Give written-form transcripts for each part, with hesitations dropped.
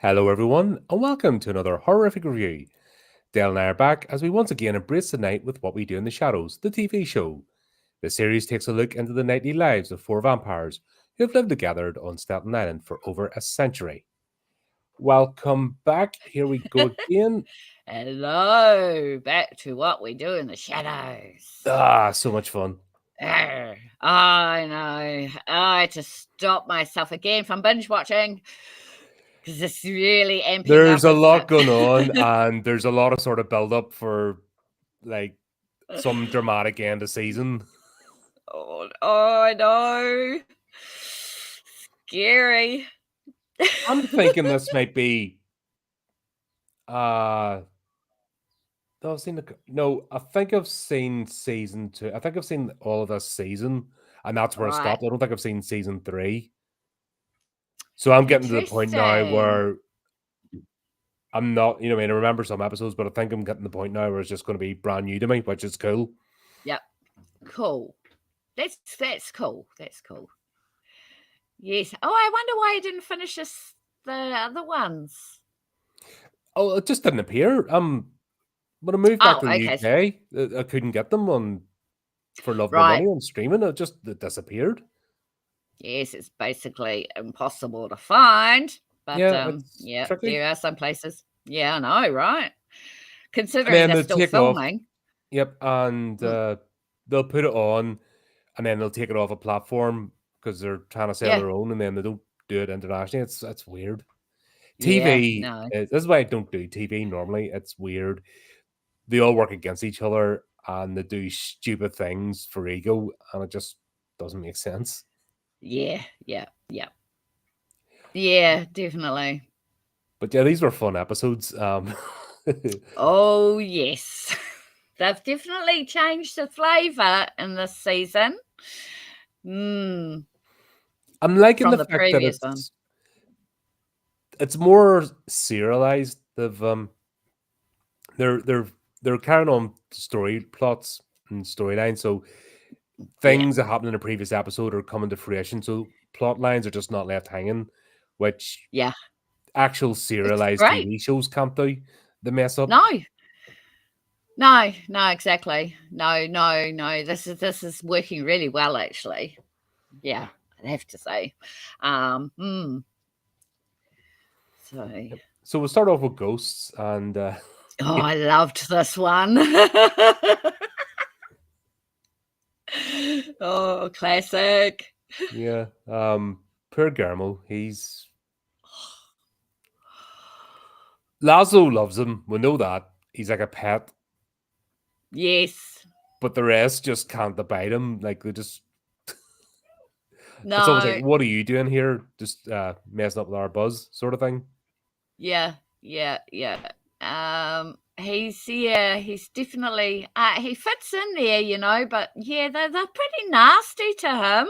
Hello, everyone, and welcome to another horrific review. Dale and I are back as we once again embrace the night with What We Do in the Shadows, the TV show. The series takes a look into the nightly lives of four vampires who have lived together on Staten Island for over a century. Welcome back. Here we go again. Hello, back to What We Do in the Shadows. So much fun. I know. I had to stop myself again from binge watching because it's really amping There's up. a lot going on, and there's a lot of sort of build up for like some dramatic end of season. Oh, I know. Scary. I'm thinking this might be no, I've seen no. I think I've seen season 2. I think I've seen all of this season, and that's where it Right. stopped. I don't think I've seen season 3. So I'm getting to the point now where I'm not, I remember some episodes, but I think I'm getting to the point now where it's just going to be brand new to me, which is cool. Yep. Cool. That's cool. That's cool. Yes. Oh, I wonder why you didn't finish the other ones. Oh, it just didn't appear. When I moved back to the UK, I couldn't get them for love nor money on streaming. It just disappeared. Yes, it's basically impossible to find. But yeah, there are some places. Yeah, I know, right? Considering they're still filming. Yep, and they'll put it on, and then they'll take it off a platform because they're trying to sell their own, and then they don't do it internationally. It's weird. TV, this is why I don't do TV normally. It's weird. They all work against each other, and they do stupid things for ego, and it just doesn't make sense. Yeah, definitely. But yeah, these were fun episodes. Oh, yes. They've definitely changed the flavour in this season. I'm liking the fact that it's more serialized. They're carrying on story plots and storylines, so things that happened in a previous episode are coming to fruition. So plot lines are just not left hanging, which actual serialized TV shows can't do. They mess up. No, exactly. No. This is working really well, actually. Yeah, I'd have to say. So we'll start off with ghosts, and I loved this one. Oh, classic. Yeah. Poor Guillermo. Laszlo loves him. We know that. He's like a pet. Yes. But the rest just can't abide him. Like, they just... No. It's always like, what are you doing here? Just messing up with our buzz sort of thing. Yeah. He's definitely... he fits in there, but yeah, they're pretty nasty to him.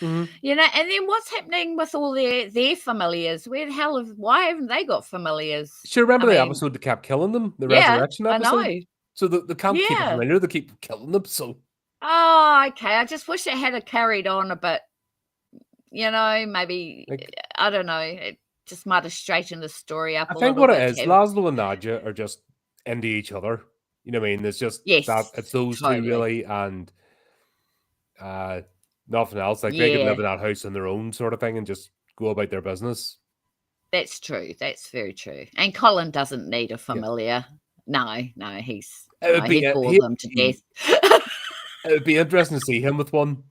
Mm-hmm. And then what's happening with all their familiars? Why haven't they got familiars? Sure, remember the episode that kept killing them? The resurrection episode? I know. So they can't keep it familiar, they keep killing them, so... Oh, okay. I just wish it had carried on a bit. Maybe, I don't know, it just might have straightened the story up a little bit. I think what it is, Laszlo and Nadia are just into each other. You know what I mean? There's just that, it's those two really, and nothing else. Like, they could live in that house on their own sort of thing and just go about their business. That's true. That's very true. And Colin doesn't need a familiar. Yeah. No, he'd bore them to death. It would be interesting to see him with one.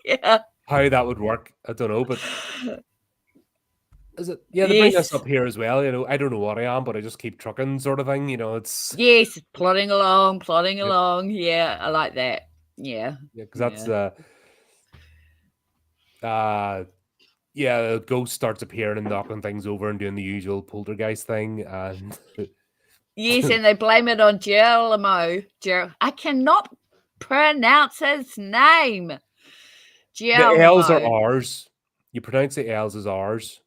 Yeah. How that would work, I don't know, but is it? Yeah, they bring us up here as well. I don't know what I am, but I just keep trucking, sort of thing. It's plodding along. Yeah, I like that. Yeah, because that's the ghost starts appearing and knocking things over and doing the usual poltergeist thing, and yes, and they blame it on Guillermo. I cannot pronounce his name. Guillermo. The L's are R's. You pronounce the L's as R's.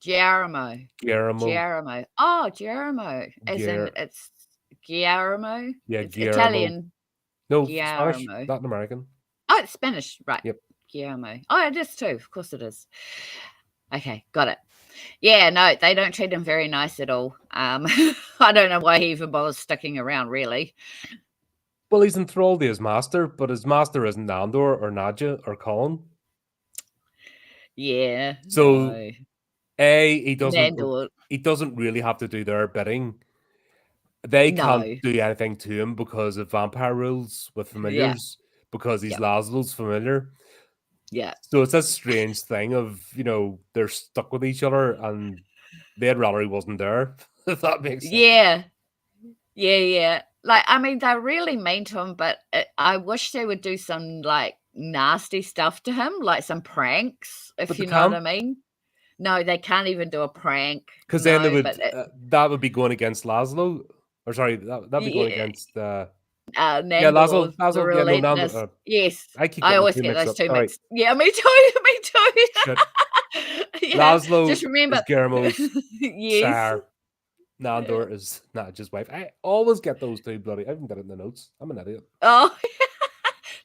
Guillermo. Oh, Guillermo. As in, it's Guillermo? Yeah, it's Guillermo. Italian. No, Spanish, Latin American. Oh, it's Spanish. Right. Yep. Guillermo. Oh, it is too. Of course it is. Okay, got it. Yeah, no, they don't treat him very nice at all. I don't know why he even bothers sticking around, really. Well, he's enthralled to his master, but his master isn't Nandor or Nadja or Colin. Yeah. So, no. he doesn't really have to do their bidding. They can't do anything to him because of vampire rules with familiars, because he's Laszlo's familiar. Yeah. So it's this strange thing of, they're stuck with each other and they'd rather he wasn't there, if that makes sense. Yeah. Yeah. Like, I mean, they're really mean to him, but I wish they would do some, like, nasty stuff to him, like some pranks, if you know what I mean. No, they can't even do a prank. Because then that would be going against Laszlo. Or sorry, that'd be going against Nandor, Laszlo, the relentless. Yes, I always get those two mixed. Yeah, me too. Laszlo just remember is Guillermo's sire. Nandor is Nadja's wife. I always get those two bloody. I haven't got it in the notes. I'm an idiot. Oh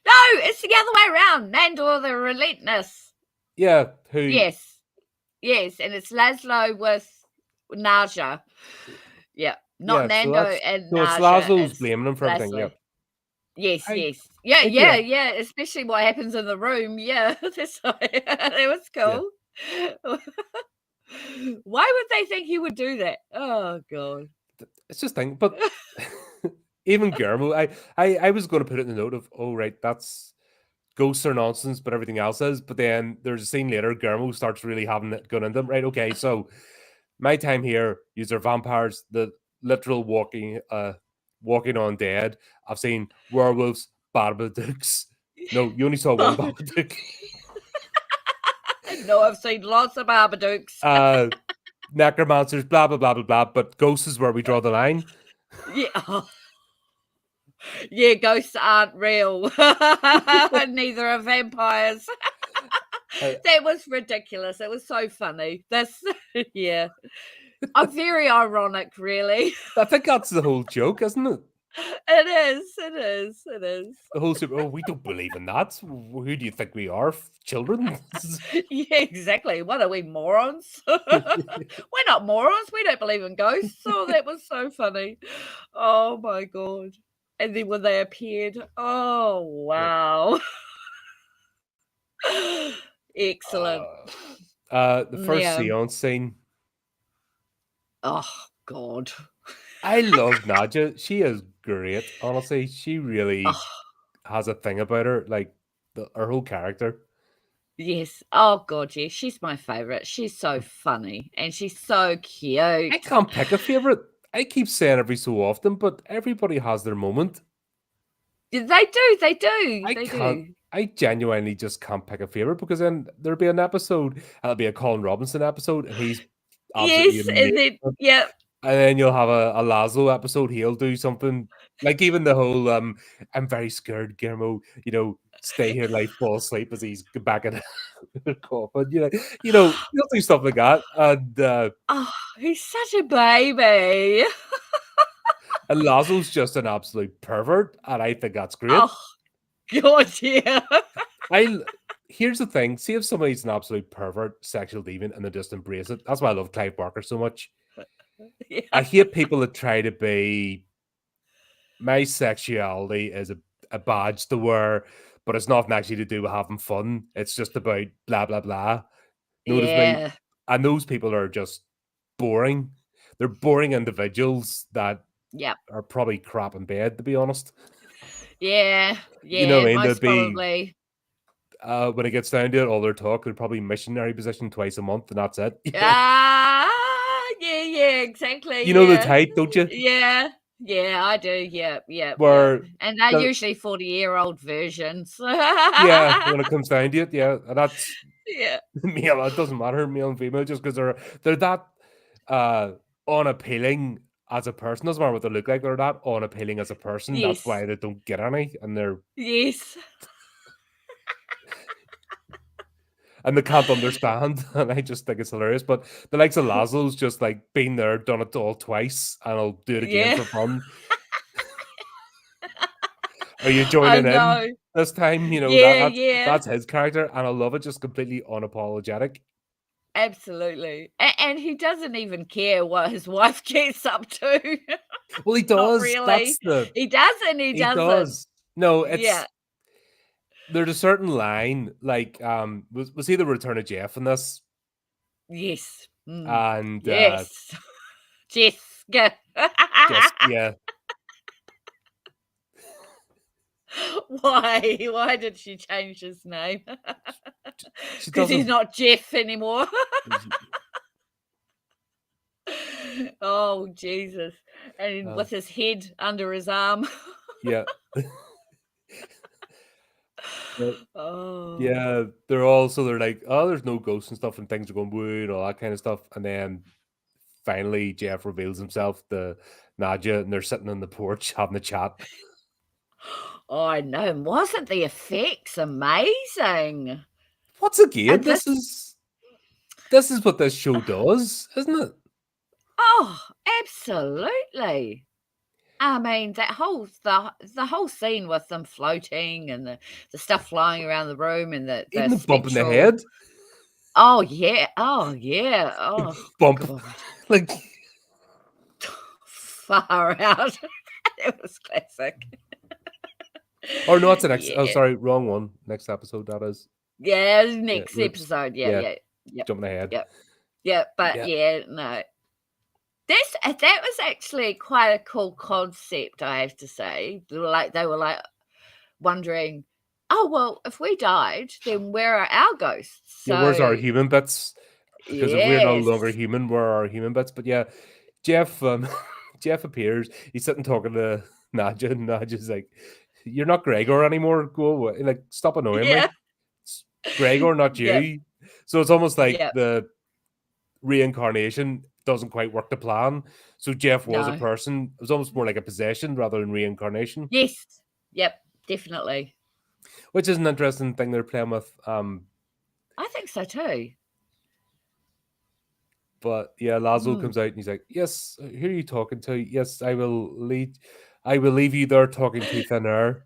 no, it's the other way around. Nandor the relentless. Yeah. Who? Yes, and it's Laszlo with Nadja. Yeah. Not Nando and Nadja. It's Laszlo's blaming him for everything. Yeah. Yes. Yeah. Especially what happens in the room. Yeah, that was cool. Yeah. Why would they think he would do that? Oh god. It's just thing, but even Guillermo, I was going to put it in the note of, oh right, that's ghosts are nonsense, but everything else is. But then there's a scene later, Guillermo starts really having it going into them. Right, okay, so my time here, these are vampires, the literal walking on dead. I've seen werewolves, Babadooks. No, you only saw one Babadook. No, I've seen lots of Babadooks. Necromancers, blah blah blah blah blah. But ghosts is where we draw the line. Yeah. Yeah, ghosts aren't real. Neither are vampires. That was ridiculous. It was so funny. That's very ironic, really. I think that's the whole joke, isn't it? It is. The whole we don't believe in that. Who do you think we are? Children? Yeah, exactly. What are we, morons? We're not morons. We don't believe in ghosts. Oh, that was so funny. Oh my god. And then when they appeared, oh wow. Excellent. The first seance scene. Oh god. I love Nadja. She is great. Honestly, she really has a thing about her, like her whole character. Yes. Oh god, yes. She's my favorite. She's so funny and she's so cute. I can't pick a favorite. I keep saying every so often, but everybody has their moment. They do. I genuinely just can't pick a favorite because then there'll be an episode, it'll be a Colin Robinson episode, and he's absolutely amazing. And then you'll have a Laszlo episode. He'll do something like even the whole I'm very scared, Guillermo. Stay here, like fall asleep as he's back in the coffin. He'll do stuff like that. And he's such a baby. And Laszlo's just an absolute pervert, and I think that's great. Oh god, yeah. Here's the thing: see if somebody's an absolute pervert, sexual deviant, and they just embrace it. That's why I love Clive Barker so much. Yeah. I hate people that try to be. My sexuality is a badge to wear, but it's nothing actually to do with having fun. It's just about blah blah blah. Notice me, and those people are just boring. They're boring individuals that are probably crap in bed, to be honest. Yeah. You know what I mean? Most probably. When it gets down to it, all their talk, they're probably missionary position twice a month, and that's it. Yeah, exactly. You know the type, don't you? Yeah, I do. Yeah. And they're usually 40-year-old versions. Yeah, when it comes down to it, yeah, and that's male. It doesn't matter, male and female, just because they're that unappealing as a person. Doesn't matter what they look like; they're that unappealing as a person. Yes. That's why they don't get any, and they're and they can't understand, and I just think it's hilarious. But the likes of Laszlo's just like been there, done it all twice, and I'll do it again for fun. Are you joining in this time? That's his character, and I love it. Just completely unapologetic. Absolutely. And he doesn't even care what his wife gets up to. Well, he Not does. really. That's the He doesn't. He doesn't. does. No, Yeah. there's a certain line, like, was he the Return of Jeff in this? Yes. And yes. Jessica. yeah. Why did she change his name? She Because he's doesn't. not Jeff anymore. Oh, Jesus. And with his head under his arm. Yeah. Oh. Yeah, they're like, oh, there's no ghosts and stuff, and things are going weird and all that kind of stuff. And then finally, Jeff reveals himself to Nadja, and they're sitting on the porch having a chat. Oh, I know. Wasn't the effects amazing? Once again, this is what this show does, isn't it? Oh, absolutely. I mean, that whole the whole scene with them floating and the stuff flying around the room and the Even the bump in the spectral. head. Oh yeah. Oh yeah. Oh bump. God. Like far out. It was classic. Or no, it's the next. Oh, sorry, wrong one. Next episode, that is. Yeah, next episode. Yeah. Jumping ahead. Yeah, but no. That was actually quite a cool concept, I have to say. They were like wondering, oh well, if we died, then where are our ghosts? So, yeah, where's our human bits? Because if we're no longer human, where are our human bits? But yeah, Jeff Jeff appears. He's sitting talking to Nadja, and Nadja's like, "You're not Gregor anymore. Go away. Like, stop annoying me. It's Gregor, not you." So it's almost like the reincarnation doesn't quite work to plan. So Jeff was a person. It was almost more like a possession rather than reincarnation. Yes. Yep. Definitely. Which is an interesting thing they're playing with. I think so too. But yeah, Laszlo comes out and he's like, "Yes, who are you talking to? Yes, I will leave you there talking to thin air."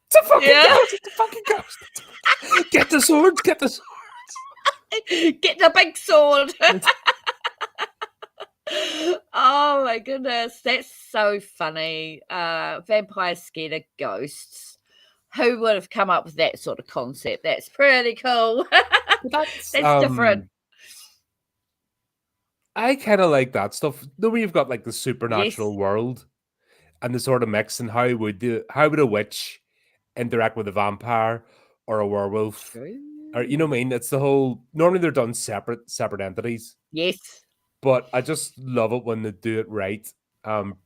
It's a fucking ghost! It's a fucking ghost! Get the swords! Get the swords! Get the big sword! Oh my goodness, that's so funny. Vampires scared of ghosts. Who would have come up with that sort of concept? That's pretty cool. That's different. I kind of like that stuff. Though you've got like the supernatural world and the sort of mix, and how would a witch interact with a vampire or a werewolf? Or, you know what I mean? It's the whole. Normally they're done separate entities. Yes. But I just love it when they do it right.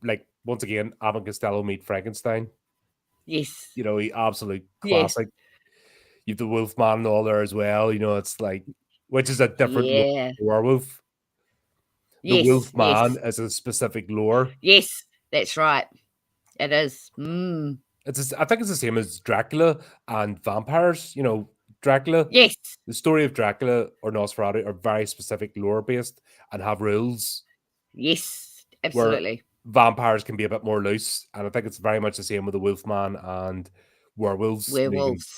Like once again, Abbott and Costello meet Frankenstein. Yes. You know, he absolute classic. You have the Wolfman and all there as well. You know, it's like, which is a different werewolf. The Wolfman is a specific lore. Yes, that's right. It is. I think it's the same as Dracula and vampires. You know, Dracula. Yes. The story of Dracula or Nosferatu are very specific lore based and have rules. Yes, absolutely. Vampires can be a bit more loose, and I think it's very much the same with the Wolfman and werewolves. You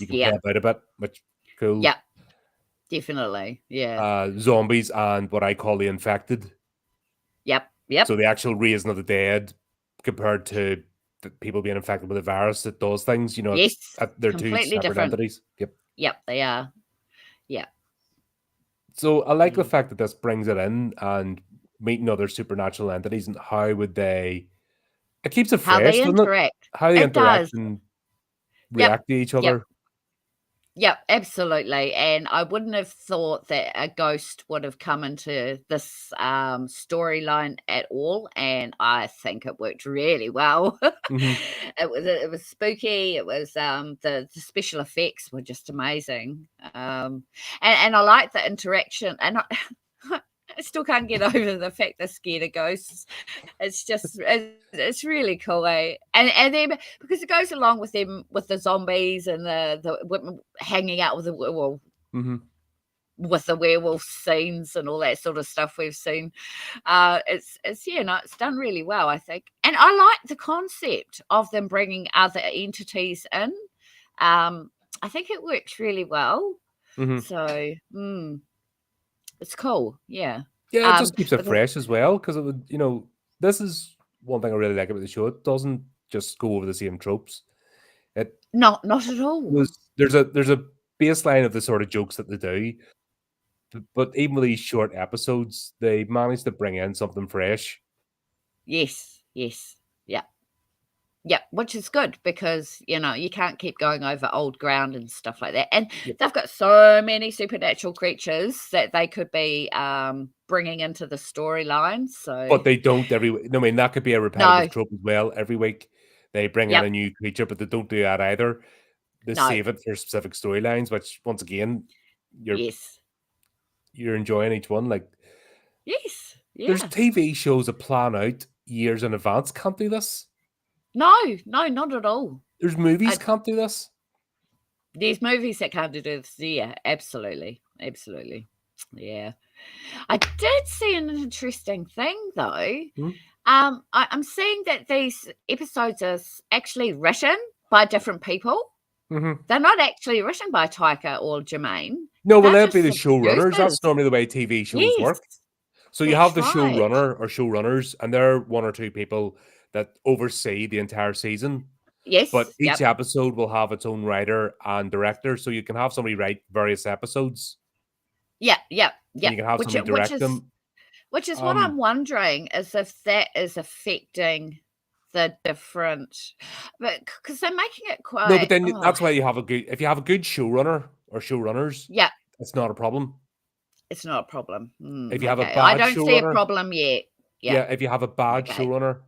can play about a bit, which cool. Yeah, definitely. Yeah. Zombies and what I call the infected. Yep. So the actual raising of the dead compared to the people being infected with a virus that does things, you know, they're two separate entities. Yep, they are. Yeah. So I like the fact that this brings it in and meeting other supernatural entities and how would they... It keeps it fresh, how they interact. How they interact and react to each other. Yep, absolutely. And I wouldn't have thought that a ghost would have come into this storyline at all. And I think it worked really well. It was spooky. It was the special effects were just amazing. And I like the interaction. And I still can't get over the fact they're scared of ghosts. It's just, it's really cool, eh? And then because it goes along with them with the zombies and the hanging out with the werewolf, with the werewolf scenes and all that sort of stuff we've seen. It's done really well, I think. And I like the concept of them bringing other entities in. I think it works really well. So. It's cool. Yeah. Yeah, it just keeps it but fresh as well, because it would, this is one thing I really like about the show. It doesn't just go over the same tropes. not at all. There's a baseline of the sort of jokes that they do, but even with these short episodes, they manage to bring in something fresh. Yes. Yeah. Yeah, which is good because, you can't keep going over old ground and stuff like that. And they've got so many supernatural creatures that they could be bringing into the storyline. So, but they don't every week. I mean, that could be a repetitive trope as well. Every week they bring in a new creature, but they don't do that either. They save it for specific storylines, which once again, you're enjoying each one. Like, yes, yeah. There's TV shows that plan out years in advance. Can't do this. No, not at all. There's movies can't do this. There's movies that can't do this. Yeah, absolutely. Yeah. I did see an interesting thing though. I'm seeing that these episodes are actually written by different people. They're not actually written by Taika or Jermaine. No, well, that'd be the showrunners. That's normally the way TV shows work. So you have the showrunner or showrunners, and they're one or two people that oversee the entire season. Yes. But each episode will have its own writer and director, so you can have somebody write various episodes. Yeah. And you can have somebody direct them. Which is what I'm wondering, is if that is affecting the different, but because they're making it quite. No, but then that's why you have if you have a good showrunner or showrunners, it's not a problem. It's not a problem. If you have a bad I don't see a problem yet. Yeah, if you have a bad showrunner,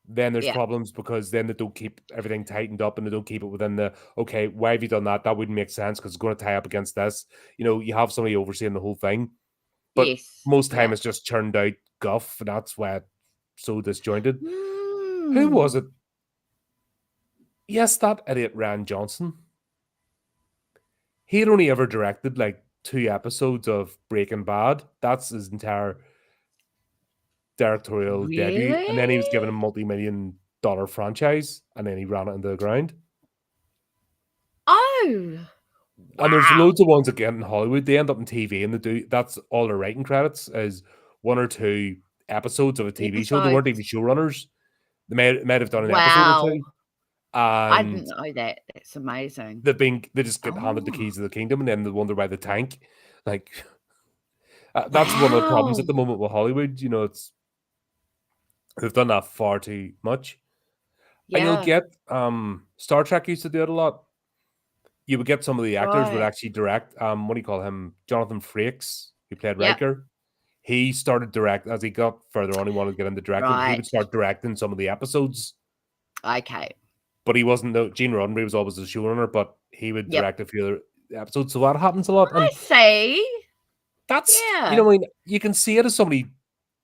then there's problems, because then they don't keep everything tightened up and they don't keep it within the, okay, why have you done that? That wouldn't make sense because it's going to tie up against this. You have somebody overseeing the whole thing. But most time it's just churned out guff, and that's why it's so disjointed. Who was it? Yes, that idiot Rian Johnson. He had only ever directed like 2 episodes of Breaking Bad. That's his entire directorial debut. And then he was given a multi-million-dollar franchise, and then he ran it into the ground. Oh. Wow. And there's loads of ones that get in Hollywood. They end up in TV, and that's all their writing credits is 1 or 2 episodes of a TV show. They weren't even showrunners. They might have done an episode or 2. I didn't know that. That's amazing. They just get handed the keys of the kingdom, and then they wonder why the tank. Like, that's one of the problems at the moment with Hollywood. They've done that far too much. Yeah. And you'll get Star Trek used to do it a lot. You would get some of the actors would actually direct. What do you call him? Jonathan Frakes, who played Riker. He started direct as he got further on. He wanted to get into directing. He would start directing some of the episodes. Okay. But he wasn't. Gene Roddenberry was always the showrunner, but he would direct a few other episodes. So that happens a lot. I see. That's you can see it as somebody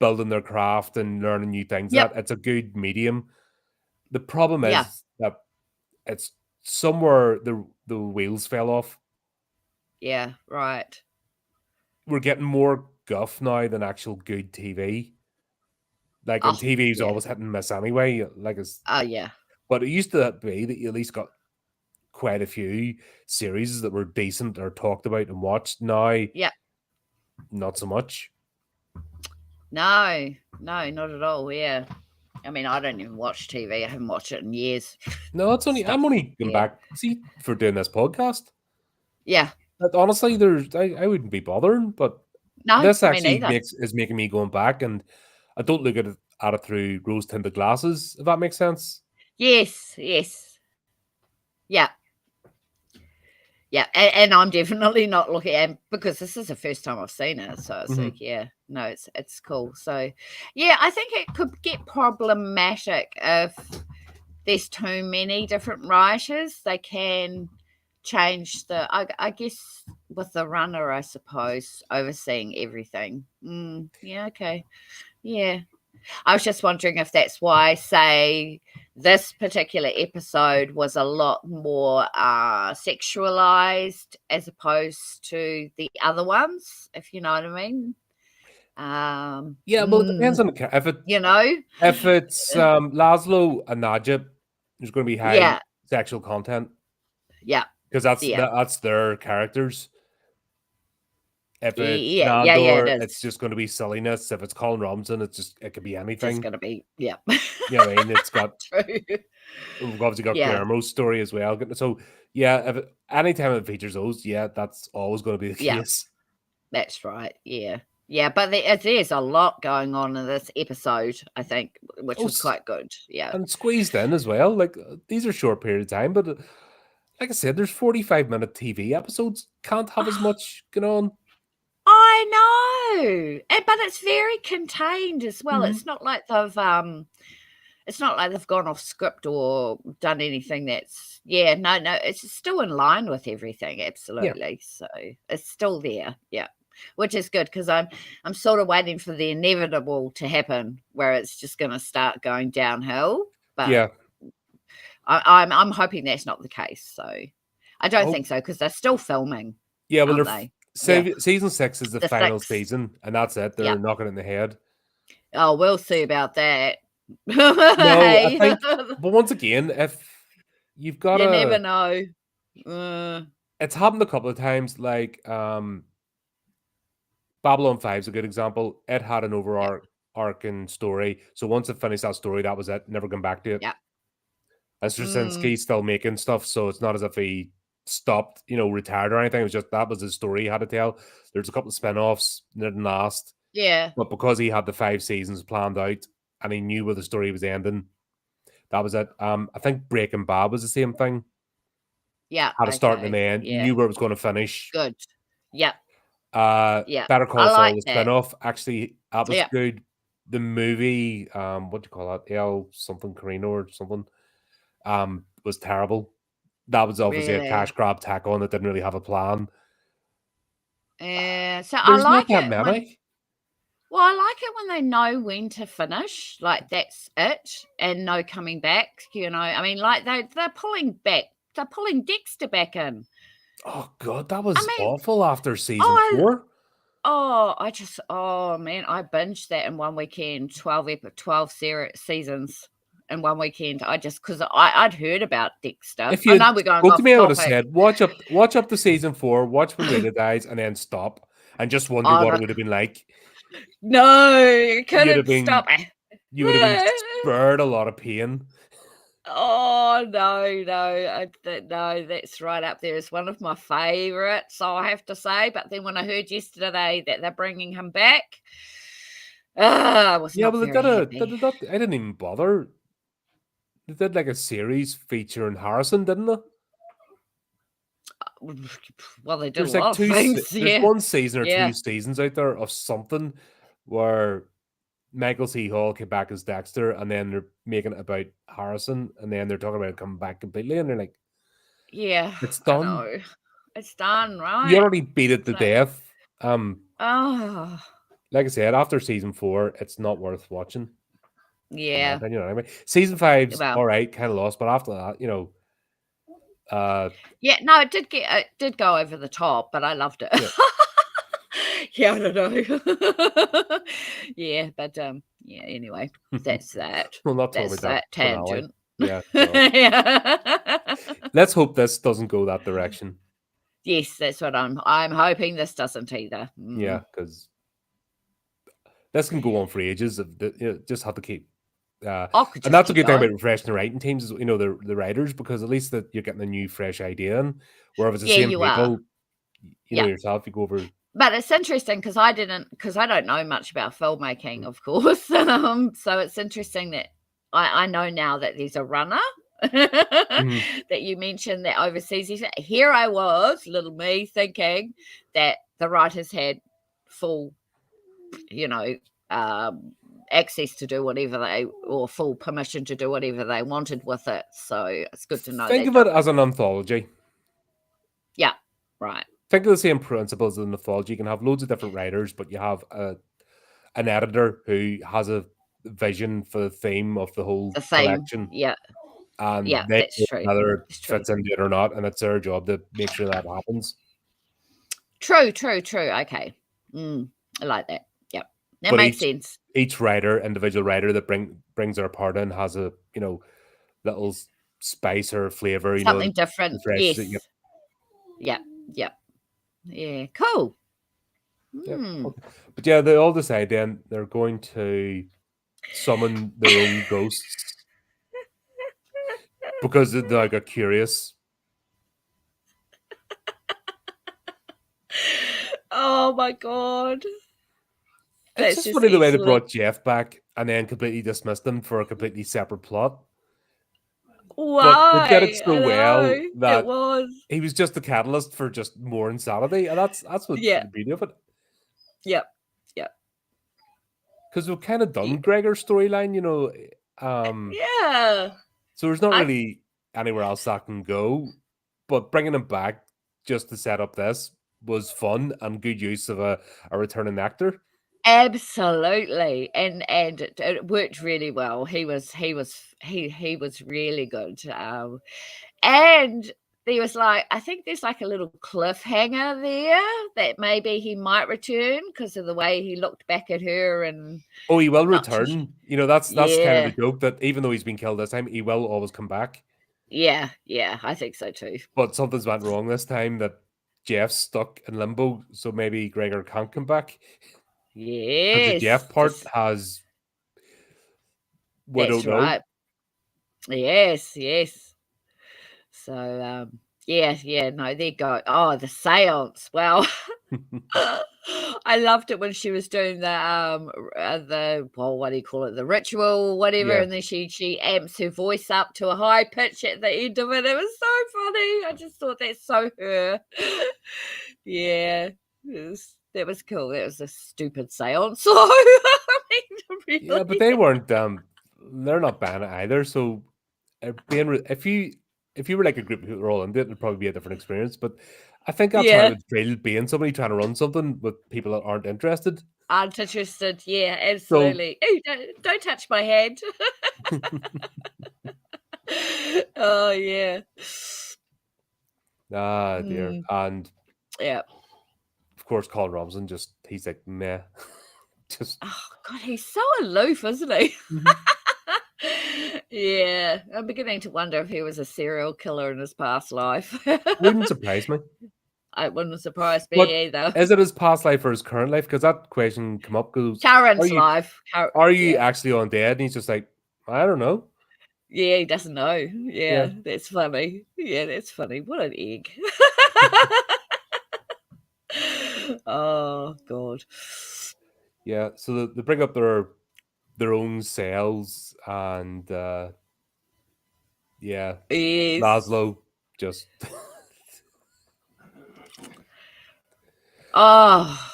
building their craft and learning new things. That it's a good medium. The problem is that it's somewhere the wheels fell off. Yeah, right. We're getting more guff now than actual good TV. Like, and TV's always hit and miss anyway. Like, it's but it used to be that you at least got quite a few series that were decent or talked about and watched. Now, not so much. No, not at all. Yeah. I mean, I don't even watch TV. I haven't watched it in years. No, I'm only going back for doing this podcast. Yeah. But honestly, I wouldn't be bothering, but this actually is making me going back, and I don't look at it through rose-tinted glasses, if that makes sense. Yes. Yeah, and I'm definitely not looking at, because this is the first time I've seen it, so it's like, it's cool. So, I think it could get problematic if there's too many different writers. They can change I guess with the runner, I suppose, overseeing everything. Okay. Yeah. I was just wondering if that's why, say, this particular episode was a lot more sexualized as opposed to the other ones, if you know what I mean. Well, it depends on the if it's Laszlo and Najib, there's going to be high sexual content. Yeah, because that's their characters. If it's Yeah, Nandor, it it's is. just going to be silliness. If it's Colin Robinson, it could be Just anything. going to be, yeah. You know what I mean? It's got, True. we've obviously got Yeah. Guillermo's story as well. So, yeah, anytime it features those, yeah, that's always going to be the case. That's right. Yeah. Yeah, but there's a lot going on in this episode, I think, which was quite good. Yeah. And squeezed in as well. Like, these are short periods of time, but like I said, there's 45-minute TV episodes. Can't have as much going on. I know. But it's very contained as well. Mm-hmm. It's not like they've gone off script or done anything that's no, it's still in line with everything, absolutely. Yeah. So it's still there. Yeah. Which is good because I'm sort of waiting for the inevitable to happen where it's just going to start going downhill. But yeah, I'm hoping that's not the case. So I don't think so because they're still filming. Yeah, well, season 6 is the final season, and that's it. They're knocking it in the head. Oh, we'll see about that. No, I think. But once again, if you've got you never know. It's happened a couple of times. Like Babylon 5 is a good example. It had an overarching story. So once it finished that story, that was it. Never come back to it. Yeah. Straczynski's still making stuff, so it's not as if he stopped, retired or anything. It was just that was his story he had to tell. There's a couple of spin-offs that didn't last. Yeah. But because he had the 5 seasons planned out and he knew where the story was ending, that was it. I think Breaking Bad was the same thing. Yeah. Had a start and an end. You knew where it was going to finish. Good. Yeah. Better Call Saul, the spin-off. Actually, that was good. The movie, what do you call that? El something Carino or something, was terrible. That was obviously a cash grab tack on that didn't really have a plan. So there's I like not that many. Well, I like it when they know when to finish, like that's it, and no coming back. I mean, like they're pulling back. They're pulling Dexter back in. Oh God, that was awful after season 4. Man, I binged that in one weekend, 12 seasons in one weekend. Because I'd heard about Dexter. If you we're going off to me, I would have topic. said, watch up to season 4, watch when Rita dies, and then stop and just wonder what it would have been like. No, you couldn't stop it. You would have been spared a lot of pain. Oh no, that's right up there. It's one of my favorites, I have to say. But then when I heard yesterday that they're bringing him back, I was not very happy. I didn't even bother. They did like a series featuring Harrison, didn't they? Well, they did a lot of things. There's one season or 2 seasons out there of something where Michael C. Hall came back as Dexter, and then they're making it about Harrison, and then they're talking about it coming back completely, and they're like, "Yeah, it's done. I know. It's done, right? You already beat it to death." Like I said, after season 4, it's not worth watching. Yeah. Anyway, season 5's all right, kind of lost, but after that, it did go over the top, but I loved it. Yeah, I don't know. Yeah, but anyway, that's that. Well, not that's that tangent. Yeah. Let's hope this doesn't go that direction. Yes, that's what I'm hoping this doesn't either. Yeah, because this can go on for ages. Just have to keep. And that's a good thing about refreshing the writing teams, is the writers, because at least that you're getting a new, fresh idea in. Where if it's the same people, know yourself, you go over. But it's interesting because I don't know much about filmmaking, of course. So it's interesting that I know now that there's a runner that you mentioned that overseas. Here I was, little me, thinking that the writers had full, access to do whatever or full permission to do whatever they wanted with it. So it's good to know. Think of it as an anthology. Yeah, right. Think of the same principles as an anthology. You can have loads of different writers, but you have an editor who has a vision for the theme of the whole collection. Yeah. And that's true. Whether it fits into it or not, and it's their job to make sure that happens. True. Okay. I like that. Yep. That makes sense. Each individual writer that brings their part in has a, little spice or flavor, something different. Yes. Yeah. Cool. Yeah. But yeah, they all decide then they're going to summon their own ghosts because they got curious. Oh my god. It's just funny the way they brought Jeff back and then completely dismissed him for a completely separate plot. Why? But they did it so well that it was. He was just the catalyst for just more insanity, and that's what the beauty of it. Yep. Because we've kind of done Gregor's storyline, you know. Yeah. So there's not really anywhere else that can go, but bringing him back just to set up this was fun and good use of a returning actor. Absolutely, and it worked really well. He was really good. And there was I think there's a little cliffhanger there that maybe he might return because of the way he looked back at her. And he will return. You know, that's kind of the joke, that even though he's been killed this time, he will always come back. Yeah, I think so too. But something's went wrong this time, that Jeff's stuck in limbo, so maybe Gregor can't come back. Yes, the Jeff part has. We don't know. Right. Yes. So, no, they go. Oh, the seance. Well, I loved it when she was doing the what do you call it? The ritual, whatever. And then she amps her voice up to a high pitch at the end of it. It was so funny. I just thought that's so her. Yeah, that was cool. That was a stupid seance. I mean, really. Yeah, but they weren't. They're not banned either. So, if you were like a group who were all into it, it'd probably be a different experience. But I think that's how it would feel being somebody trying to run something with people that aren't interested. Yeah, absolutely. So, don't touch my hand. Oh yeah. Ah dear. And yeah, of course, Colin Robinson he's like meh. Oh god, he's so aloof, isn't he? Yeah, I'm beginning to wonder if he was a serial killer in his past life. Wouldn't surprise me. It wouldn't surprise me either. Is it his past life or his current life? Because that question come up. Current life. Are you actually on dead? And he's just like, I don't know. Yeah, he doesn't know. Yeah, that's funny. Yeah, that's funny. What an egg. Oh god. Yeah, so they bring up their own cells, and Laszlo just oh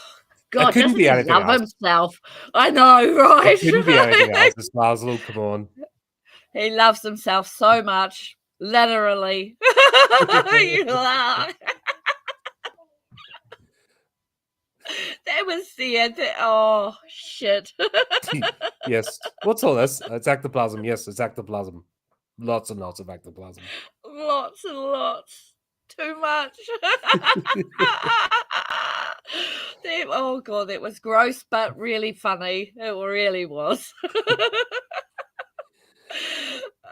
god, doesn't he love himself? I know, right? It couldn't be anything else. It's Laszlo, come on. He loves himself so much, literally. That was the end. Oh shit. Yes. What's all this? It's ectoplasm. Yes, it's ectoplasm. Lots and lots of ectoplasm. Lots and lots. Too much. Oh god, it was gross but really funny. It really was.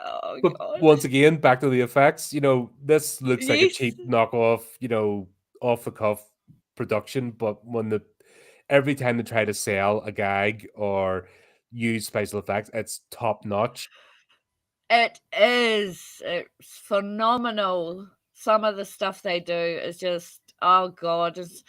Oh but god. Once again, back to the effects. You know, this looks like a cheap knockoff, you know, off the cuff production, but every time they try to sell a gag or use special effects, it's top notch. It is. It's phenomenal. Some of the stuff they do is just, oh god, it's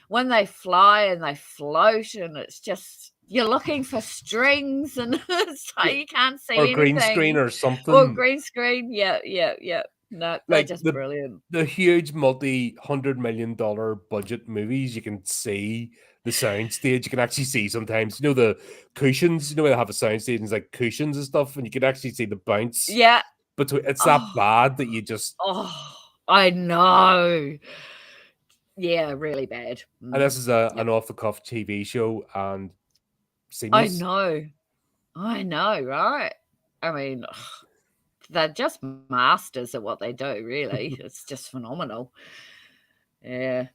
when they fly and they float, and it's just you're looking for strings, and it's like you can't see anything. Or green screen or something. Or green screen. Yeah. No, they're just brilliant. The huge $100 million budget movies, you can see the sound stage. You can actually see sometimes, you know, the cushions, you know, they have a sound stage and it's like cushions and stuff, and you can actually see the bounce. Yeah. But it's that bad that you just... Oh, I know. Yeah, really bad. And this is an off-the-cuff TV show, and seamless. I know, right? I mean, they're just masters at what they do, really. It's just phenomenal. Yeah.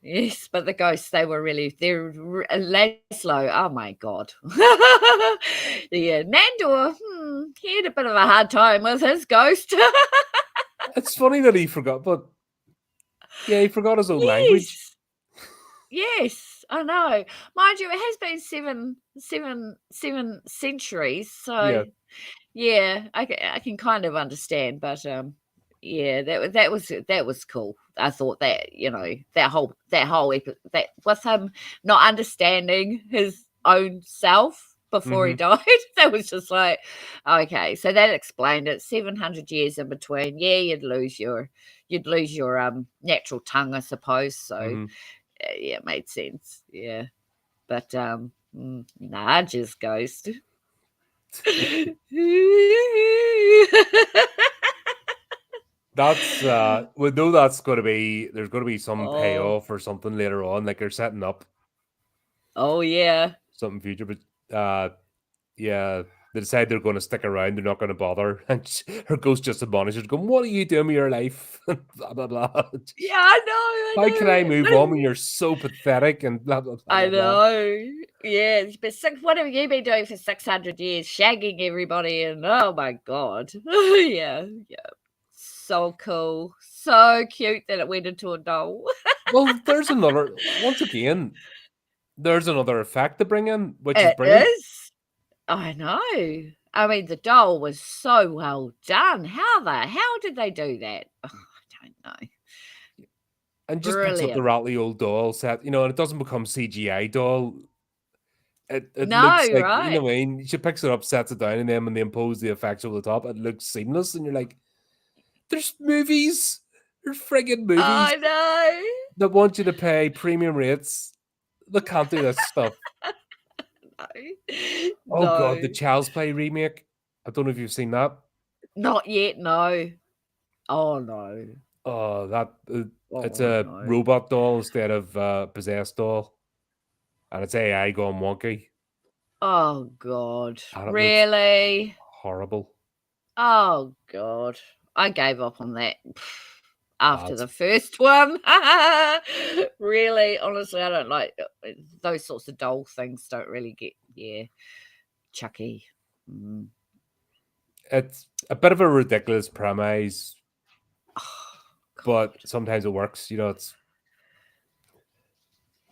Yes, but the ghosts, they're Laszlo, oh my god. Yeah, Nandor, he had a bit of a hard time with his ghost. It's funny that he forgot, but yeah, he forgot his own language. Yes. I know. Mind you, it has been seven centuries, so yeah, I can kind of understand, but yeah, that was cool. I thought that, that whole that was him not understanding his own self before he died. That was just like, okay, so that explained it. 700 years in between, yeah, you'd lose your natural tongue, I suppose. So yeah, it made sense. Yeah, but Naja's ghost. That's we know that's gonna be, there's gonna be some payoff or something later on, like they're setting up. Oh yeah. Something future, but yeah, they decide they're going to stick around. They're not going to bother, and her ghost just admonishes, going, "What are you doing with your life?" blah blah blah. Yeah, I know. How can I move on when you're so pathetic and blah blah blah? I know. Yeah, but what have you been doing for 600 years? Shagging everybody, and oh my god, yeah, so cool, so cute that it went into a doll. Well, there's another. Once again, there's another effect to bring in, which is It brilliant. is. I know. I mean, the doll was so well done. How did they do that? Oh, I don't know. And just picks up the rattly old doll set, and it doesn't become CGI doll. It looks like, right? you know what I mean? She picks it up, sets it down, and then when they impose the effects over the top, it looks seamless, and you're like, there's movies. There's friggin' movies. I know. That want you to pay premium rates. They can't do this stuff. No. Oh god, the Child's Play remake. I don't know if you've seen that. Not yet, no. Oh no. Oh, that it's a robot doll instead of possessed doll, and it's AI going wonky. Oh god, really? Horrible. Oh god, I gave up on that after the first one. Really, honestly, I don't like those sorts of doll things. Don't really get Chucky. It's a bit of a ridiculous premise, but sometimes it works. It's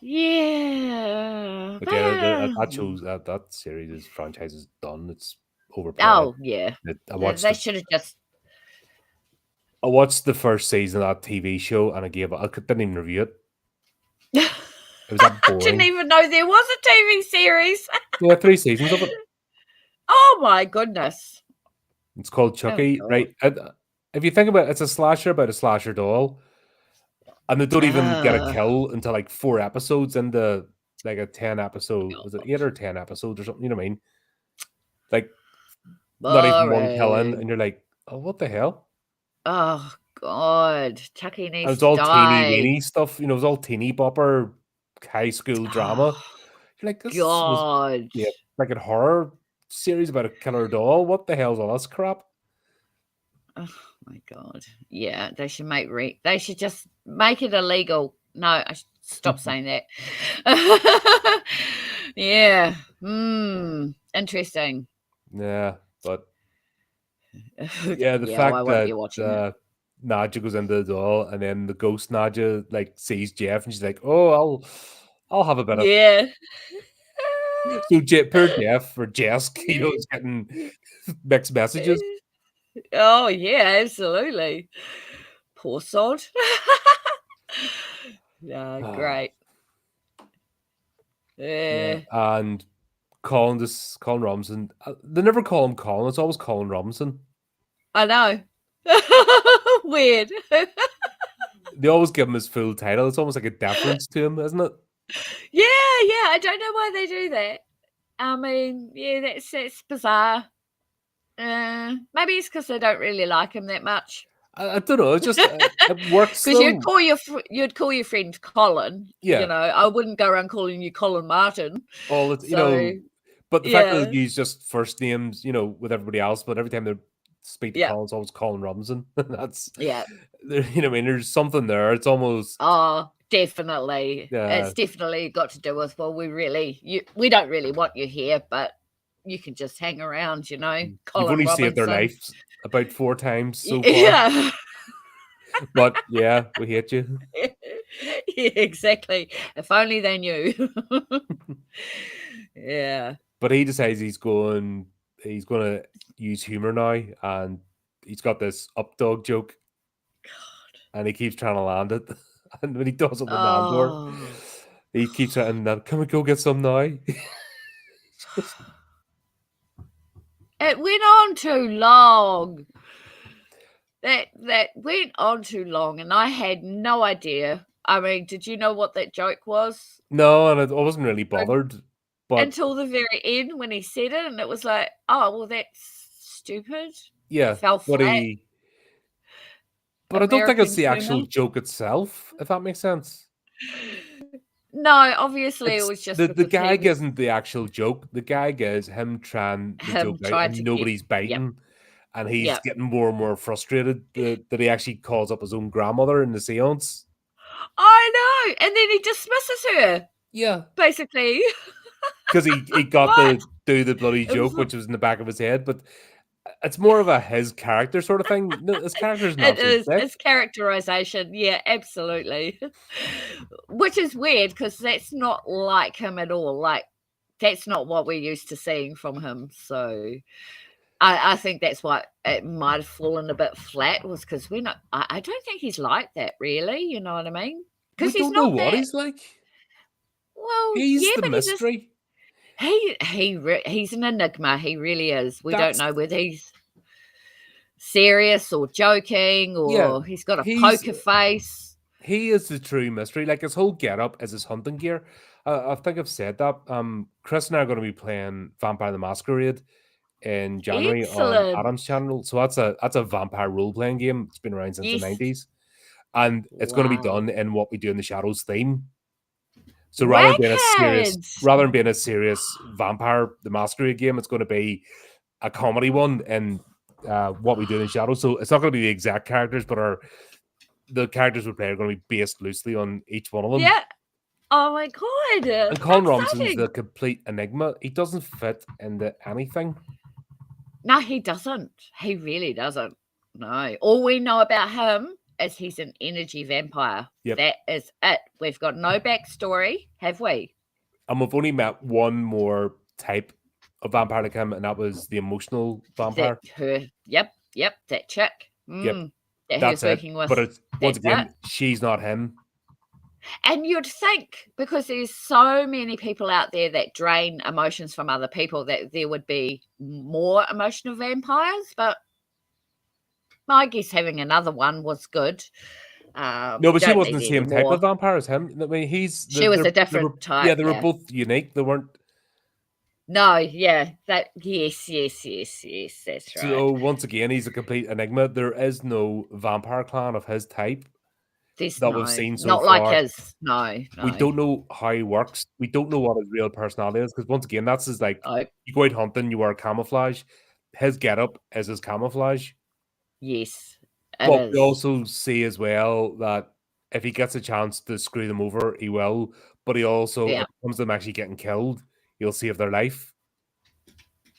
yeah. But yeah, that shows that series, franchise is done. It's overplayed. Oh yeah, they should have just. I watched the first season of that TV show and I gave up. I didn't even review it. It was that boring. I didn't even know there was a TV series. Yeah, 3 seasons of it. Oh my goodness! It's called Chucky, right? If you think about it, it's a slasher about a slasher doll, and they don't even get a kill until like 4 episodes into like a 10 episode. Was it 8 or 10 episodes or something? You know what I mean? Like not even one kill in, and you're like, oh, what the hell? Oh god, Chucky needs to die. It's all teeny weeny stuff, it was all teeny bopper high school drama. You're like, this was like a horror series about a killer doll. What the hell's all this crap? Oh my god. Yeah, they should they should just make it illegal. No, I should stop saying that. Yeah. Interesting. Yeah, but yeah, the fact that Nadja goes into the doll and then the ghost Nadja like sees Jeff and she's like, oh, I'll have a bit of so poor Jeff or Jesk, is getting mixed messages. Oh yeah, absolutely. Poor sod. Yeah, great. Yeah, and Colin Robinson. They never call him Colin. It's always Colin Robinson. I know. Weird. They always give him his full title. It's almost like a deference to him, isn't it? Yeah. I don't know why they do that. I mean, yeah, that's bizarre. Maybe it's because they don't really like him that much. I don't know. It just it works. Because you'd call your friend Colin. Yeah. I wouldn't go around calling you Colin Martin. All but the fact that you use just first names, with everybody else, but every time they speak to Colin, it's always Colin Robinson. That's there's something there. It's almost definitely. Yeah. It's definitely got to do with we don't really want you here, but you can just hang around, Colin You've only Robinson. saved their lives about 4 times so far. Yeah. But yeah, we hate you. Yeah, exactly. If only they knew. Yeah. But he decides he's going to use humor now, and he's got this up dog joke, and he keeps trying to land it. And when he does it with Nandor, he keeps saying, "Can we go get some now?" It went on too long. That went on too long, and I had no idea. I mean, did you know what that joke was? No, and I wasn't really bothered. But until the very end when he said it, and it was like, oh, well, that's stupid. Yeah, It fell flat. But I don't think it's the actual joke itself, if that makes sense. No, obviously it was just the gag isn't the actual joke. The gag is him trying the joke out, and nobody's biting, and he's getting more and more frustrated that he actually calls up his own grandmother in the seance. I know, and then he dismisses her. Yeah, basically, because he got to do the bloody joke, which was in the back of his head, but it's more of a his character sort of thing. No, his character's not. It is. It's characterization. Yeah, absolutely. Which is weird because that's not like him at all. Like, that's not what we're used to seeing from him. So I think that's why it might have fallen a bit flat, was because we're not. I don't think he's like that, really. You know what I mean? Because we don't know what he's like. Well, he's the mystery. He's an enigma. He really is. We don't know whether he's serious or joking, or he's got a poker face. He is the true mystery. Like, his whole getup is his hunting gear. I think I've said that. Chris and I are going to be playing Vampire the Masquerade in January on Adam's channel. So that's a vampire role playing game. It's been around since the 90s, and it's going to be done in what we do in the Shadows theme. So rather than being a serious Vampire the Masquerade game, it's going to be a comedy one, and what we do in Shadow. So it's not going to be the exact characters, but the characters we play are going to be based loosely on each one of them. Yeah. Oh my god. And Colin Robinson's the complete enigma. He doesn't fit into anything. No, he doesn't. He really doesn't. No. All we know about him is he's an energy vampire. Yep. That is it. We've got no backstory, have we? And we've only met one more type of vampire like him, and that was the emotional vampire. Yep, that chick. Yep. That he was working with. But once again, she's not him. And you'd think, because there's so many people out there that drain emotions from other people, that there would be more emotional vampires, but I guess having another one was good. No, but she wasn't the same type of vampire as him. I mean, she was a different type. Yeah, they were both unique. They weren't. No, yes, that's right. So once again, he's a complete enigma. There is no vampire clan of his type that we've seen so far. Not like his. No. We don't know how he works. We don't know what his real personality is, because once again, that's his, like, you go out hunting, you wear camouflage. His getup is his camouflage. Yes. But we also see as well that if he gets a chance to screw them over, he will. But he also, if it comes to them actually getting killed, he'll save their life.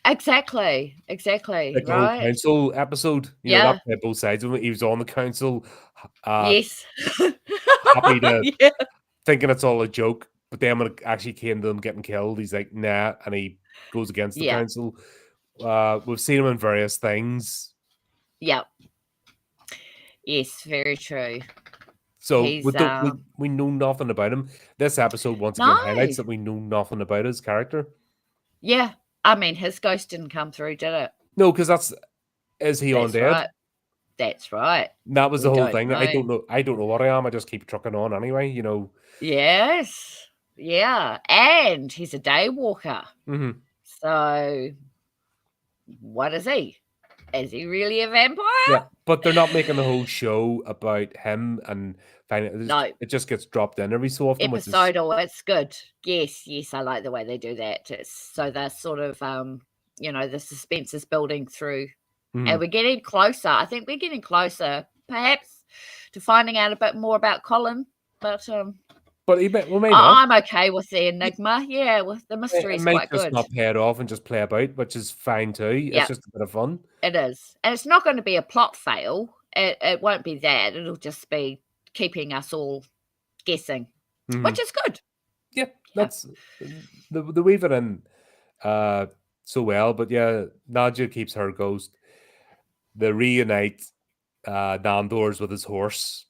Exactly. Like the whole council episode. You know, that played both sides of him. He was on the council. Yes. Happy to thinking it's all a joke. But then when it actually came to them getting killed, he's like, nah, and he goes against the council. We've seen him in various things. Yep. Yes, very true. So we know nothing about him. This episode once again highlights that we know nothing about his character. Yeah. I mean, his ghost didn't come through, did it? No, because is he undead? Right. That's right. That was the whole thing. I don't know what I am. I just keep trucking on anyway, you know. Yes. Yeah. And he's a day walker. Mm-hmm. So what is he? Is he really a vampire? Yeah, but they're not making the whole show about him and it just gets dropped in every so often. Episodal, it's good. Yes, I like the way they do that. So they're sort of, the suspense is building through. And we're getting closer. I think we're getting closer, perhaps, to finding out a bit more about Colin. But I'm okay with the enigma. Yeah, with the mystery is quite good. It might just not pay it off and just play about, which is fine too. It's just a bit of fun. It is. And it's not going to be a plot fail. It won't be that. It'll just be keeping us all guessing, which is good. Yeah, that's the weave it in so well. But yeah, Nadja keeps her ghost. They reunite Nandor's with his horse.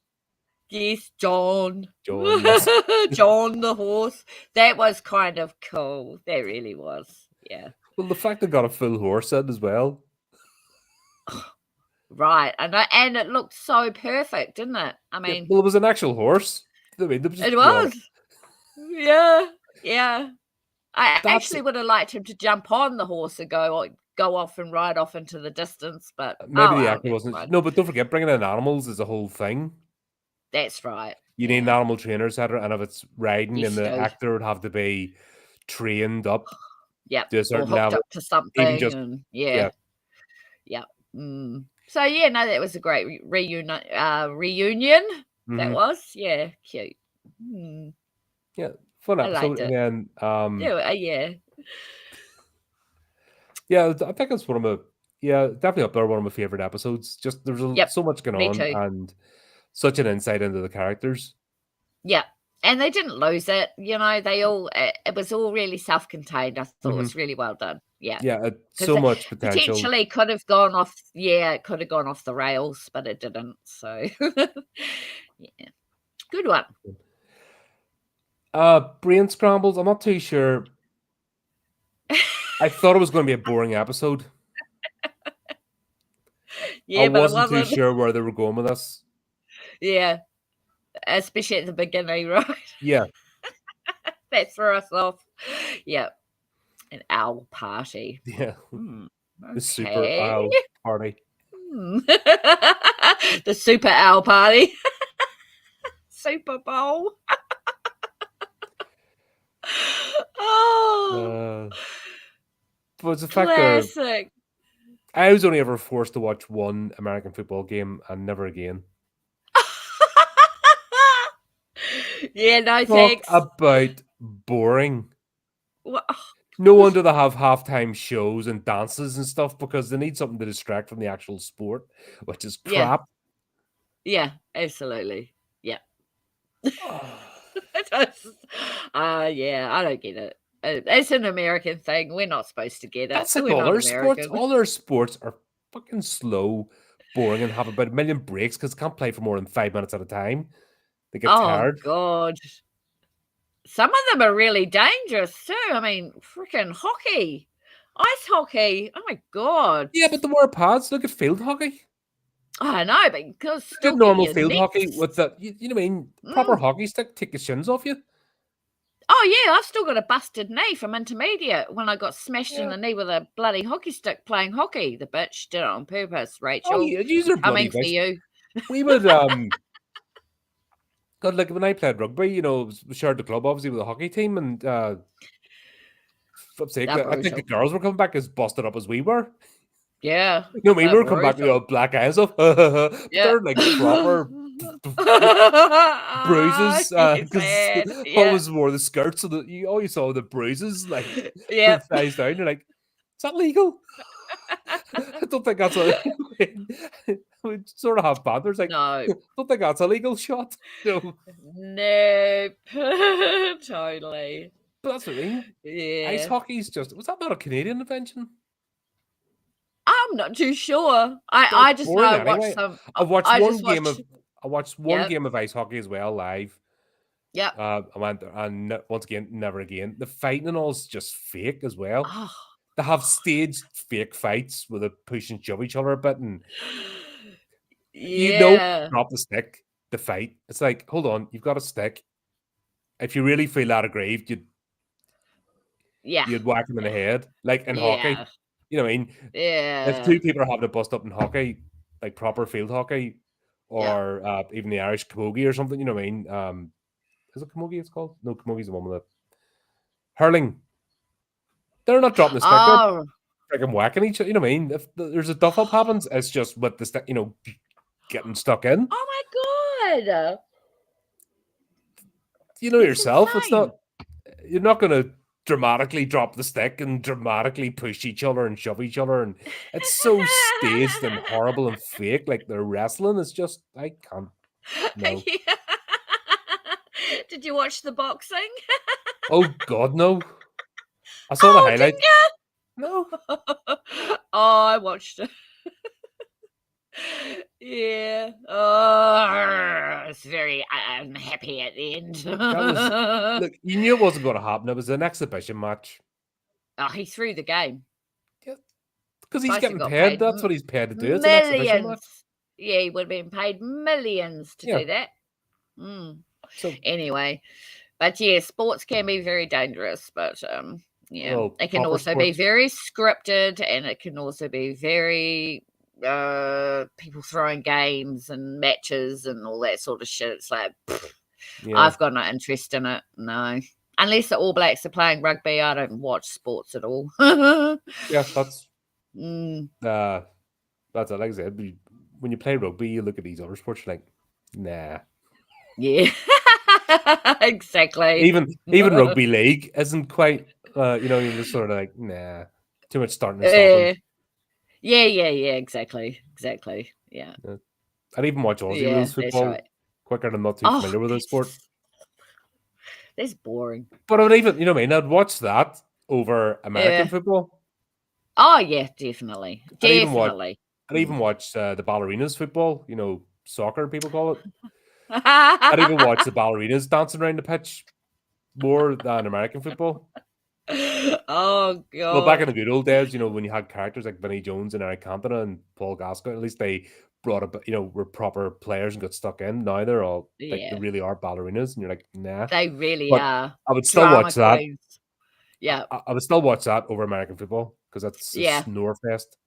Yes, John. John, yes. John the horse. That was kind of cool. That really was. Yeah. Well, the fact they got a full horse in as well. Right. And it looked so perfect, didn't it? I mean, well, it was an actual horse. I mean, it was. Yeah. Yeah. I actually would have liked him to jump on the horse and go off and ride off into the distance, but maybe the actor wasn't. Right. No, but don't forget, bringing in animals is a whole thing. That's right. You need an animal trainer, etc. And if it's riding, then the actor would have to be trained up. Yeah, to a certain or hooked level. Up to something. Yeah. So yeah, no, that was a great reunion. That was cute. Yeah, fun episode again. Yeah, I think it's one of my definitely up there. One of my favorite episodes. Just there's so much going on and such an insight into the characters. Yeah, and they didn't lose it. You know, it was all really self-contained. I thought it was really well done. Yeah, so much potential. Potentially could have gone off. Yeah, it could have gone off the rails, but it didn't. So, yeah, good one. Brain Scrambles. I'm not too sure. I thought it was going to be a boring episode. Yeah, I wasn't too sure where they were going with this. Yeah, especially at the beginning, right? Yeah, that threw us off. Yeah. An owl party. Yeah. The super owl party. The super owl party. Super Bowl. But it's the fact that I was only ever forced to watch one American football game and never again. Yeah, no thanks. Talk about boring. What? No wonder they have halftime shows and dances and stuff because they need something to distract from the actual sport, which is crap. Yeah, absolutely. Yeah. I don't get it. It's an American thing. We're not supposed to get it. That's like all our sports. All our sports are fucking slow, boring, and have about a million breaks because they can't play for more than 5 minutes at a time. They get tired. Oh, God. Some of them are really dangerous too. I mean, freaking hockey, ice hockey. Oh my God. Yeah, but the more pads. Look at field hockey. I know, but because still normal field hockey with the you know what I mean proper hockey stick, take the shins off you. Oh yeah, I've still got a busted knee from intermediate when I got smashed in the knee with a bloody hockey stick playing hockey. The bitch did it on purpose, Rachel. Oh yeah, use her bloody for you. We would God, like when I played rugby, you know, we shared the club obviously with the hockey team, and flip's sake, I think the girls were coming back as busted up as we were. Yeah, you know, we were coming back with black eyes off. They're like proper bruises because always wore the skirts, so that you always saw the bruises like thighs down. You're like, is that legal? I don't think that's a. We sort of have bad. There's like, no, I don't think that's a legal shot. No, nope, totally. But that's what I mean. Yeah, ice hockey's just was that not a Canadian invention? I'm not too sure. I just know I watched some. I watched one game of ice hockey as well live. Yeah. I went there and once again, never again. The fighting and all is just fake as well. Oh. They have staged fake fights where they push and shove each other a bit, and you know, drop the stick, the fight. It's like, hold on, you've got a stick. If you really feel that aggrieved, you'd whack them in the head, like in hockey. You know what I mean? Yeah. If two people are having to bust up in hockey, like proper field hockey, or even the Irish camogie or something, you know what I mean? Is it camogie it's called? No, camogie's the one with the hurling. They're not dropping the stick. They're freaking whacking each other. You know what I mean? If there's a duff up happens, it's just with the stick, you know, getting stuck in. Oh my God. You know yourself. It's not. You're not going to dramatically drop the stick and dramatically push each other and shove each other, and it's so staged and horrible and fake, like they're wrestling. It's just I can't. No. Did you watch the boxing? Oh God, no! I saw the highlights. No. Oh, I watched it. Yeah. Oh, it's very. I'm happy at the end. That was look. You knew it wasn't going to happen. It was an exhibition match. Oh, he threw the game. Yeah, because he's getting paid. That's what he's paid to do. It's an exhibition match. Yeah, he would have been paid millions to do that. So anyway, but yeah, sports can be very dangerous. But yeah, it can also be very scripted, and it can also be very people throwing games and matches and all that sort of shit. It's like I've got no interest in it. No, unless the All Blacks are playing rugby, I don't watch sports at all. Yeah, that's it. Like I said, when you play rugby, you look at these other sports, you're like, nah. Yeah, exactly. Even rugby league isn't quite. You're just sort of like, nah, too much starting and stopping. Yeah, exactly. Yeah. I'd even watch Aussie rules football quicker than not too familiar with the sport. That's boring. But I would even, I'd watch that over American football. Oh yeah, definitely. I'd even watch the ballerinas football. Soccer people call it. I'd even watch the ballerinas dancing around the pitch more than American football. Oh God! Well, back in the good old days, when you had characters like Vinnie Jones and Eric Cantona and Paul Gascoigne, at least they brought up, were proper players and got stuck in. Now they're all like they really are ballerinas, and you're like, nah. They really are. I would still watch that. Yeah, I would still watch that over American football because that's a snore fest.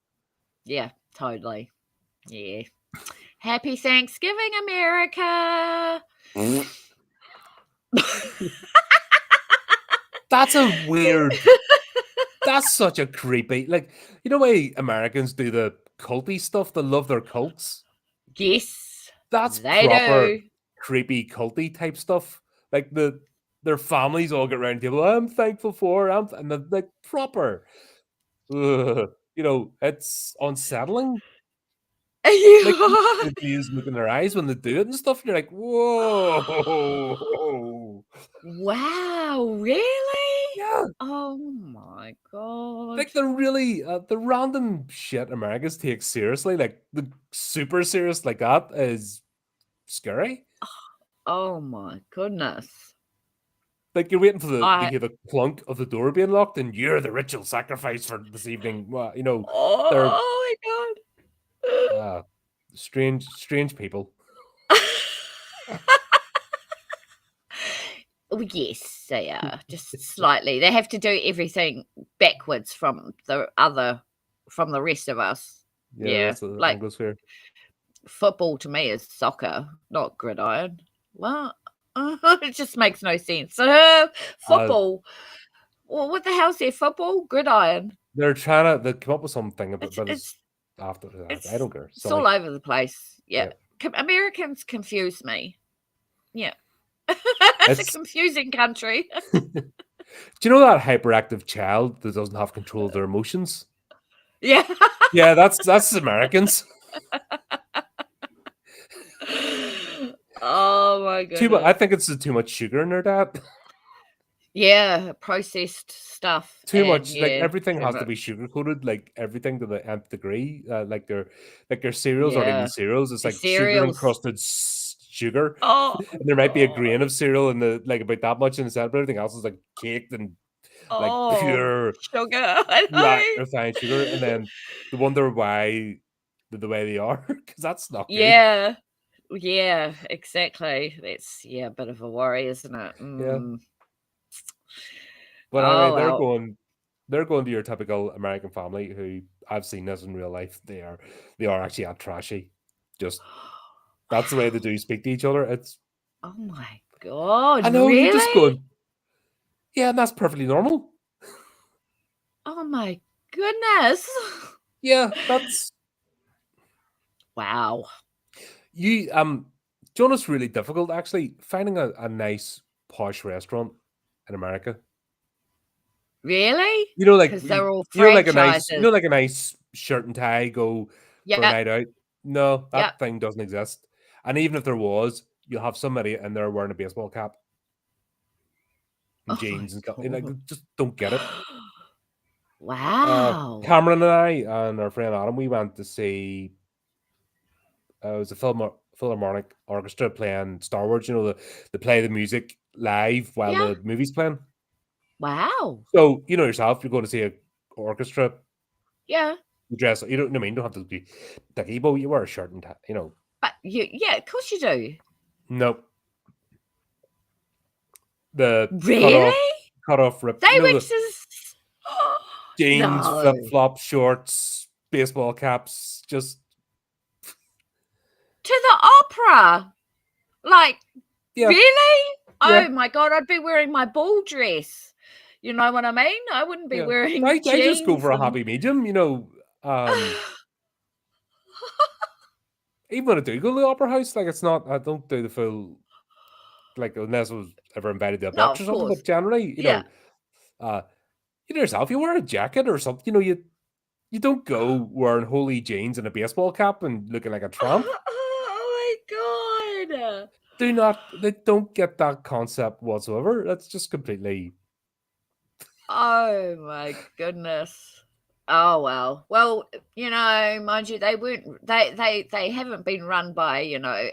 Yeah, totally. Yeah. Happy Thanksgiving, America. That's a weird. That's such a creepy. Like, why Americans do the culty stuff? They love their cults. Yes, that's proper creepy culty type stuff. Like their families all get around the table. I'm thankful for, and they're like proper. It's unsettling. Like the tears look in their eyes when they do it and stuff. And you're like, whoa. Wow, really? Yeah. Oh my God. Like they're really the random shit Americans take seriously, like the super serious like that is scary. Oh my goodness. Like you're waiting for to hear the clunk of the door being locked, and you're the ritual sacrifice for this evening. Well, oh my God. Strange people. Yes, they are. Just slightly. They have to do everything backwards from the rest of us. Yeah. Like football to me is soccer, not gridiron. What? It just makes no sense. Football. Well, what the hell's their football? Gridiron. They're trying to come up with something about it's after that. I don't care. It's all over the place. Yeah. Americans confuse me. Yeah. It's a confusing country. Do you know that hyperactive child that doesn't have control of their emotions? Yeah. Yeah, that's Americans. Oh my goodness. I think it's too much sugar in their diet. Yeah, processed stuff. Too much. Like everything has to be sugar coated. Like everything to the nth degree. Like their cereals aren't even cereals. It's like sugar encrusted sugar. Oh, and there might be a grain of cereal in the like about that much in the center, but everything else is like caked and like pure sugar. Refined sugar. And then they wonder why the way they are, because that's not good. Yeah, exactly. That's a bit of a worry, isn't it? Yeah. But anyway, they're going to your typical American family who I've seen this in real life. They are actually trashy. Just that's the way they do speak to each other. It's oh my God. I know really? You're just going. Yeah, and that's perfectly normal. Oh my goodness. Yeah, that's wow. You Jonah's really difficult actually finding a nice posh restaurant in America. Really? Like they're all franchises. like a nice shirt and tie go for a night out. No, that thing doesn't exist. And even if there was, you'll have somebody in there wearing a baseball cap. and jeans and like, just don't get it. Wow. Cameron and I and our friend Adam, we went to see. It was a Philharmonic Orchestra playing Star Wars. You know, they play the music live while the movie's playing. Wow. So you know yourself, you're going to see an orchestra. Yeah. You dress. You don't. I mean, you don't have to be dicky, but you wear a shirt and you know. But yeah, of course you do. Nope. The really cut off rip. They went to jeans, flip flop shorts, baseball caps, just to the opera. Like, really? Oh my God, I'd be wearing my ball dress. You know what I mean? I wouldn't be wearing jeans. I just go for a happy medium, you know. Even when I do go to the opera house, like it's not, I don't do the full, like unless I was ever invited to a box or something, but generally, you know, you know yourself, you wear a jacket or something, you know, you don't go wearing holy jeans and a baseball cap and looking like a tramp. Oh my God. They don't get that concept whatsoever. That's just completely. Oh my goodness. Oh well. Well, you know, mind you, they haven't been run by, you know,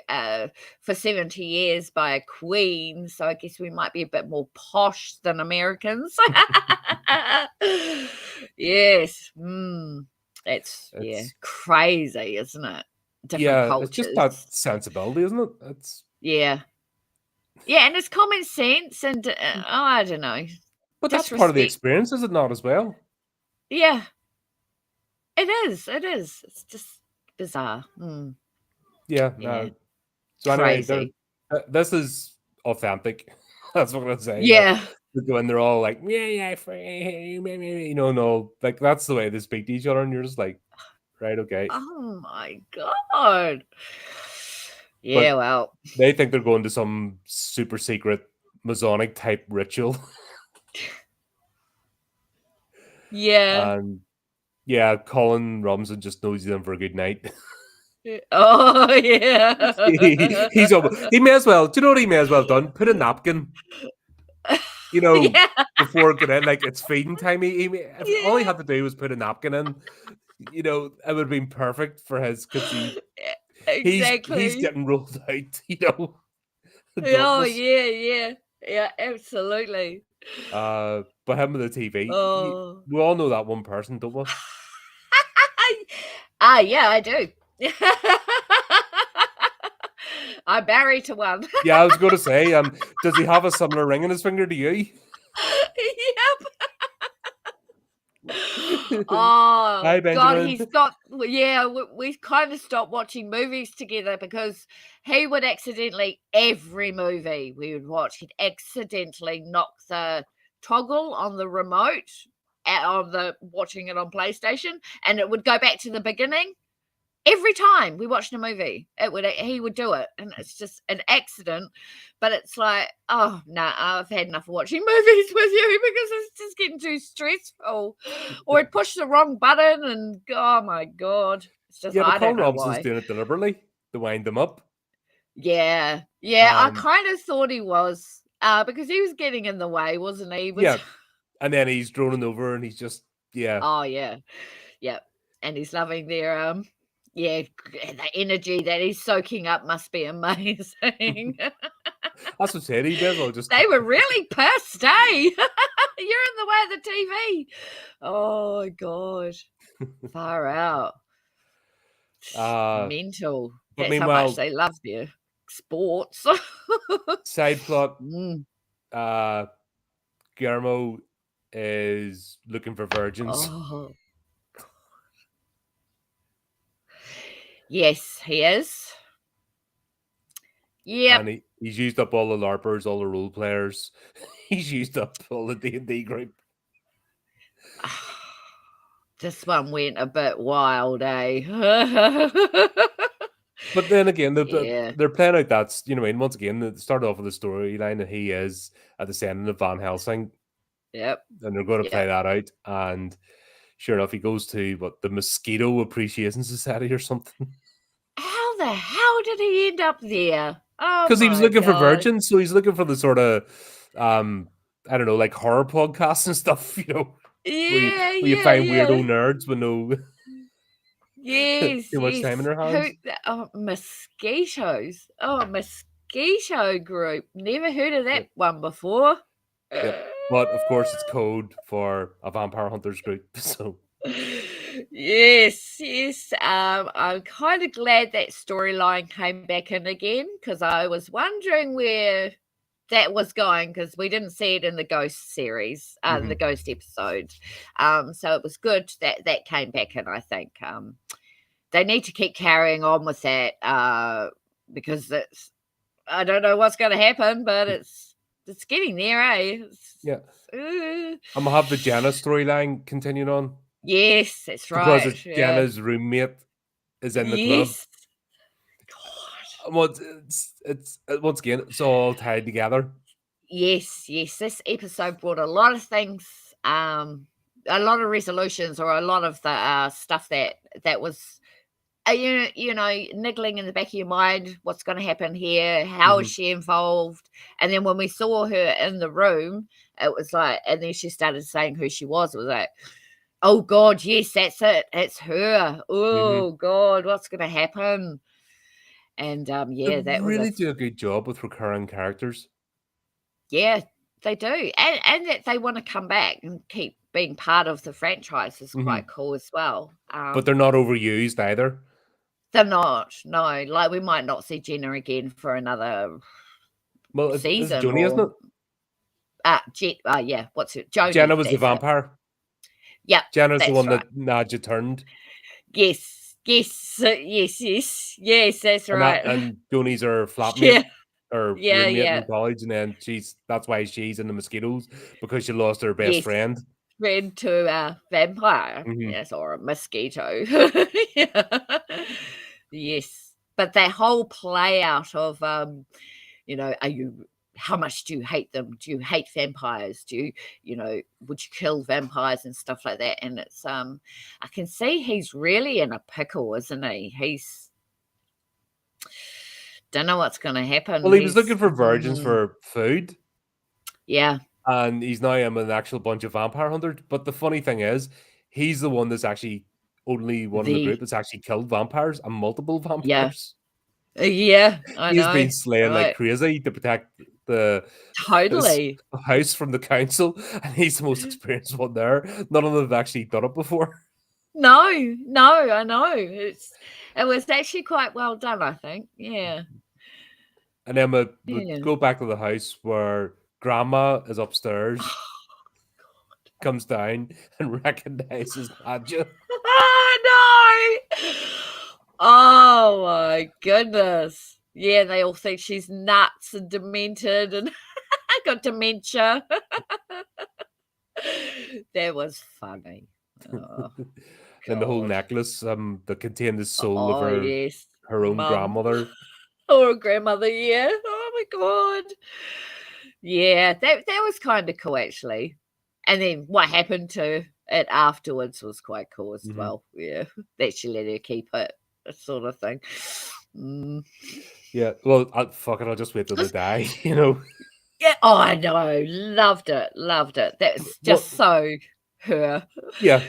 for 70 years by a queen, so I guess we might be a bit more posh than Americans. Yes. It's crazy, isn't it? Different cultures. It's just that sensibility, isn't it? It's yeah, and it's common sense, and I don't know. But that's part of the experience, is it not, as well? Yeah. It is. It's just bizarre. Yeah. So anyway, this is authentic. That's what I'm going to say. Yeah. When they're all like, you know, no, like that's the way they speak to each other, and you're just like, right, okay. Oh my God. Yeah, well. They think they're going to some super secret Masonic type ritual. Yeah. And Colin Robinson just knows them for a good night. Oh yeah. he may as well. Do you know what he may as well done? Put a napkin. You know, before getting in, like it's feeding time. All he had to do was put a napkin in. You know, it would have been perfect for his because he's getting rolled out. You know. Oh yeah, absolutely. But him with the TV. We all know that one person, don't we? Yeah, I do. I'm married to one. Yeah, I was going to say, does he have a similar ring in his finger to you? Yep. Oh, hi, God, he's got, we've kind of stopped watching movies together because he would accidentally, every movie we would watch, he'd accidentally knock the toggle on the remote on the watching it on PlayStation, and it would go back to the beginning. Every time we watched a movie, he would do it, and it's just an accident. But it's like, oh no, I've had enough of watching movies with you because it's just getting too stressful. Or I'd push the wrong button, and oh my God, it's just but Colin Robinson's doing it deliberately to wind them up. Yeah, I kind of thought he was because he was getting in the way, wasn't he? And then he's droning over, and he's just Oh yeah, and he's loving their the energy that he's soaking up must be amazing. That's what said he did. They were really pissed, eh? You're in the way of the TV. Oh gosh, far out. Mental. That's how much they love their sports. Side plot. Guillermo is looking for virgins. Oh. Yes, he is. Yeah. And he's used up all the LARPers, all the role players. He's used up all the D&D group. This one went a bit wild, eh? But then again, they're playing out that, you know, I mean, once again, they started off with the storyline that he is a descendant of Van Helsing. Yep. And they're going to play that out. And sure enough, he goes to the Mosquito Appreciation Society or something. How the hell did he end up there? Because he was looking for virgins, so he's looking for the sort of I don't know, like horror podcasts and stuff, you know, Yeah, where you find weirdo nerds with no yes, too much time in yes. their hands. Mosquitoes. Oh, mosquito group. Never heard of that Yep. one before. Yep. But of course, it's code for a vampire hunters group. So yes, yes. I'm kind of glad that storyline came back in again because I was wondering where that was going because we didn't see it in the ghost series, the ghost episode. So it was good that that came back in. I think they need to keep carrying on with that because I don't know what's going to happen, but it's getting there, eh? yeah, I'm gonna have the Jenna storyline continuing on. Yes, that's Because right. it's Jenna's roommate is in the club. God. Well, it's once again, it's all tied together. Yes, yes. This episode brought a lot of things, a lot of resolutions, or a lot of the stuff that was, you know, niggling in the back of your mind. What's going to happen here? How is she involved? And then when we saw her in the room, it was like, and then she started saying who she was. It was like, oh God, yes, that's it. It's her. Oh God, what's going to happen? And yeah, they that was really do a good job with recurring characters. Yeah, they do, and that they want to come back and keep being part of the franchise is quite cool as well. But they're not overused either. They're not. No, like we might not see Jenna again for another season. It's Joni, isn't it? Yeah. What's it? Joni. Jenna was the vampire. Yeah, Jenna's the one that Nadja turned. Yes, yes, yes. That's right. And Joni's her flatmate. Or roommate in college, and then that's why she's in the mosquitoes because she lost her best friend to a vampire, yes, or a mosquito. Yes, but that whole play out of you know, how much do you hate them? Do you hate vampires? Do you know, would you kill vampires and stuff like that? And it's I can see he's really in a pickle, isn't he? He's don't know what's going to happen. Well, he was looking for virgins for food. Yeah. And he's now in an actual bunch of vampire hunters. But the funny thing is, he's the one that's actually only one in the group that's actually killed vampires and multiple vampires. Yeah, I know. He's been slaying like crazy to protect the house from the council. And he's the most experienced one there. None of them have actually done it before. No, I know. It was actually quite well done, I think. Yeah. And then we go back to the house where Grandma is upstairs, comes down and recognizes Nadja. Oh, no! Oh, my goodness. Yeah, they all think she's nuts and demented and got dementia. That was funny. Oh, and the whole necklace that contained the soul of her own grandmother. Or grandmother, yeah. Oh my God. Yeah, that was kind of cool actually. And then what happened to it afterwards was quite cool as well. Yeah, that she let her keep it, that sort of thing. Yeah, well, fuck it, I'll just wait till they die, you know. Yeah, oh, I know. Loved it. That's just so her. Yeah.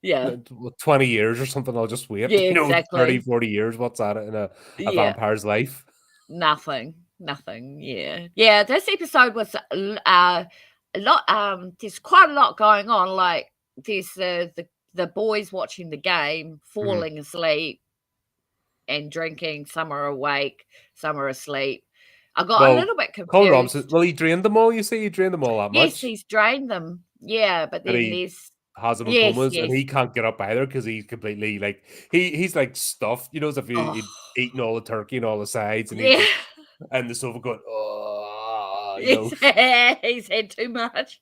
Yeah. 20 years or something, I'll just wait. Yeah, you know, exactly. 30, 40 years, what's that in a vampire's life? Nothing, yeah. Yeah, this episode was a lot, there's quite a lot going on, like, there's the boys watching the game, falling asleep and drinking, some are awake, some are asleep. I got a little bit confused. Colin Robinson, well, he drained them all, you see? He drained them all that much. Yes, he's drained them, yeah, but then there's... has them in comas, and he can't get up either because he's completely like he's like stuffed, you know, as if he'd eaten all the turkey and all the sides, and he's and the sofa going, you know. He's had too much.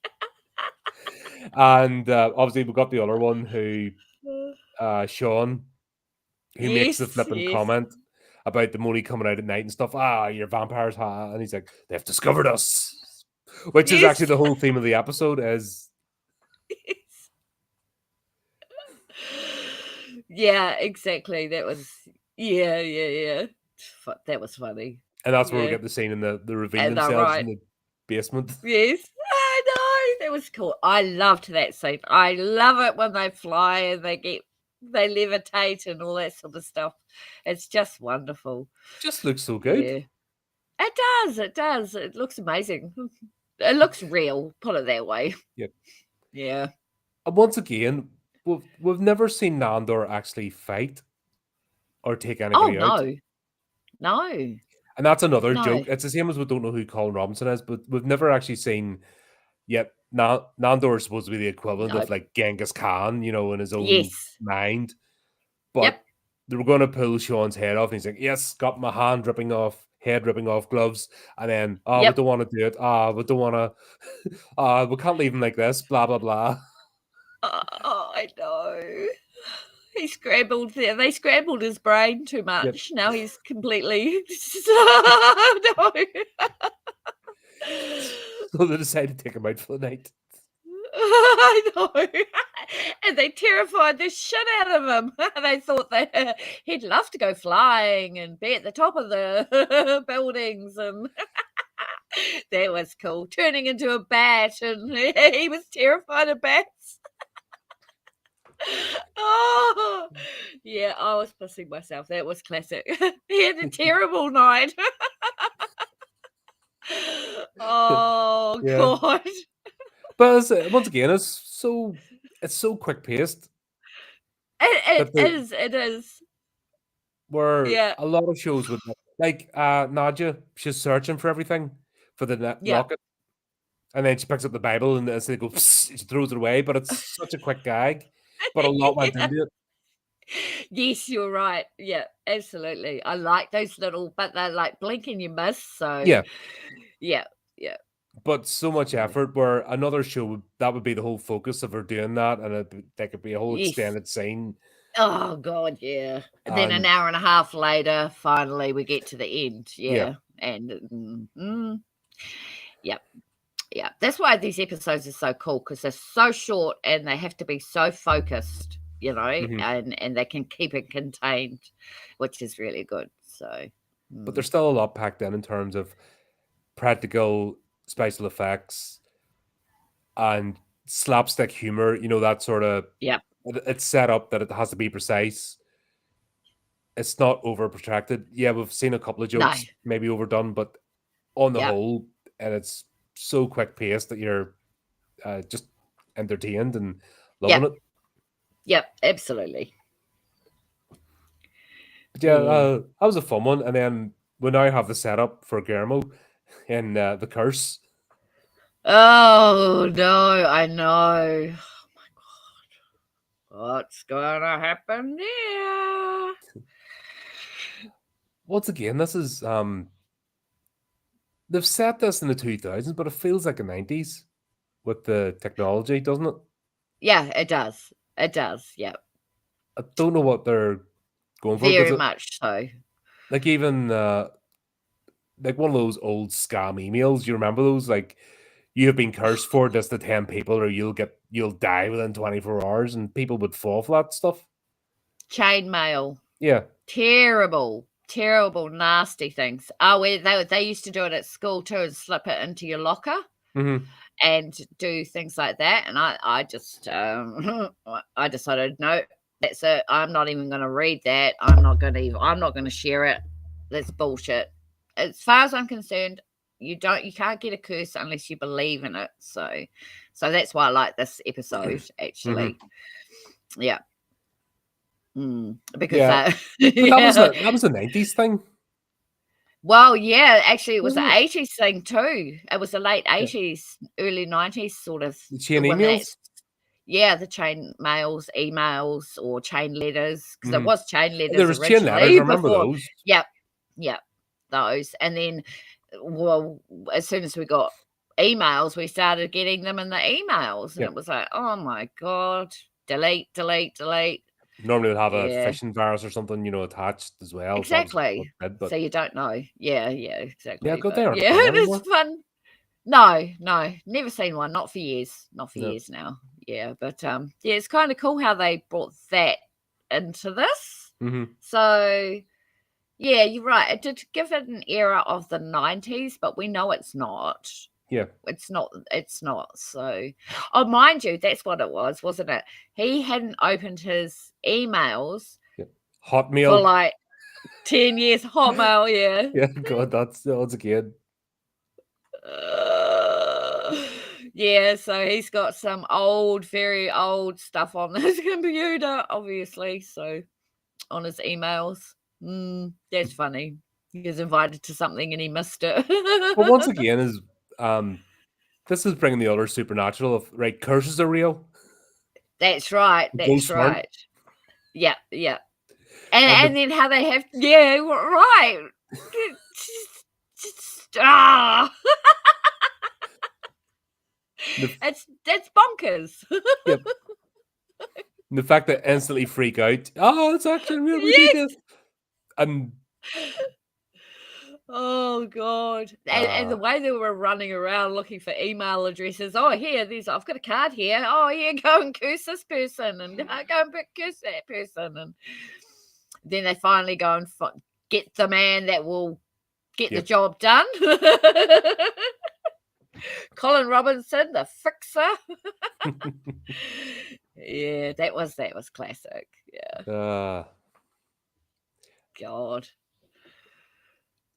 And obviously we got the other one who Sean, who makes the flippant comment about the money coming out at night and stuff. Your vampires, and he's like, they've discovered us, which is actually the whole theme of the episode is. Yeah, exactly. That was yeah. That was funny. And that's where we get the scene in the reveal themselves in the basement. Yes. That was cool. I loved that scene. I love it when they fly and they levitate and all that sort of stuff. It's just wonderful. Just looks so good. Yeah. It does. It does. It looks amazing. It looks real. Put it that way. Yep. Yeah. And once again, we've never seen Nandor actually fight or take anybody out. No. And that's another joke. It's the same as we don't know who Colin Robinson is, but we've never actually seen yet. Nandor is supposed to be the equivalent of like Genghis Khan, in his own mind. But they were going to pull Sean's head off, and he's like, "Yes, got my head ripping off gloves." And then, we don't want to do it. We don't want to. We can't leave him like this. Blah blah blah. Oh, I know. He scrambled there. They scrambled his brain too much. Yep. Now he's completely no. So they decided to take him out for the night. I know. And they terrified the shit out of him. They thought that he'd love to go flying and be at the top of the buildings, and that was cool. Turning into a bat, and he was terrified of bats. Oh, yeah, I was pissing myself. That was classic. He had a terrible night. Oh, yeah. God. But once again, it's so quick paced. It is. Where a lot of shows would like Nadja, she's searching for everything for the locket, and then she picks up the Bible and as they go, she throws it away. But it's such a quick gag. But a lot went into it. Yes, you're right. Yeah, absolutely. I like those little, but they're like blink and you miss. So yeah. But so much effort. Where another show that would be the whole focus of her doing that, and that could be a whole extended scene. Oh God, yeah. And then an hour and a half later, finally we get to the end. Yeah. And yeah. That's why these episodes are so cool, because they're so short and they have to be so focused, and they can keep it contained, which is really good. So, but there's still a lot packed in terms of practical special effects and slapstick humor. That sort of It's set up that it has to be precise. It's not over protracted. Yeah, we've seen a couple of jokes maybe overdone, but on the whole, and it's so quick paced that you're just entertained and loving it. Yep, absolutely. But yeah, that was a fun one. And then we now have the setup for Guillermo in The Curse. Oh no, I know. Oh my God, what's gonna happen there? Once again, this is they've set this in the 2000s, but it feels like the 90s with the technology, doesn't it? Yeah, it does. It does. Yeah. I don't know what they're going for. Very much so. Like even like one of those old scam emails. You remember those? Like, you have been cursed for this to 10 people, or you'll die within 24 hours, and people would fall for that stuff. Chain mail. Yeah. Terrible, nasty things. They used to do it at school too, and slip it into your locker and do things like that. And I just I decided, no, that's it. I'm not even going to read that. I'm not going to share it. That's bullshit. As far as I'm concerned, you can't get a curse unless you believe in it. So that's why I like this episode, actually. Yeah. Because that was a 90s thing. Well, yeah, actually it was an 80s thing too. It was the late 80s, early 90s sort of. The chain emails? The chain mails, emails, or chain letters, because it was chain letters. There was chain letters, I remember those. Yep, those. And then, well, as soon as we got emails, we started getting them in the emails, and it was like, oh my God, delete. Normally would have a phishing virus or something, attached as well. Exactly. So you don't know. Yeah, exactly. Yeah, go there. Yeah, it is fun. No, never seen one. Not for years. Years now. Yeah, but it's kind of cool how they brought that into this. So, yeah, you're right. It did give it an era of the 90s, but we know it's not. Yeah. It's not. So, oh, mind you, that's what it was, wasn't it? He hadn't opened his emails Hotmail for like 10 years. Hotmail, yeah. Yeah, God, that's again. Yeah, so he's got some very old stuff on his computer, obviously. So on his emails. That's funny. He was invited to something and he missed it. But once again, this is bringing the other supernatural of, right, curses are real. That's right. That's right. Yeah, yeah. And then how they have, yeah, right. That's bonkers. Yep. And the fact that instantly freak out. Oh, it's actually real. We need this. And oh God. And the way they were running around looking for email addresses. Oh, here, I've got a card here. Oh, yeah, go and curse this person and go and curse that person. And then they finally go and get the man that will get the job done. Colin Robinson, the fixer. Yeah, that was classic. Yeah. God.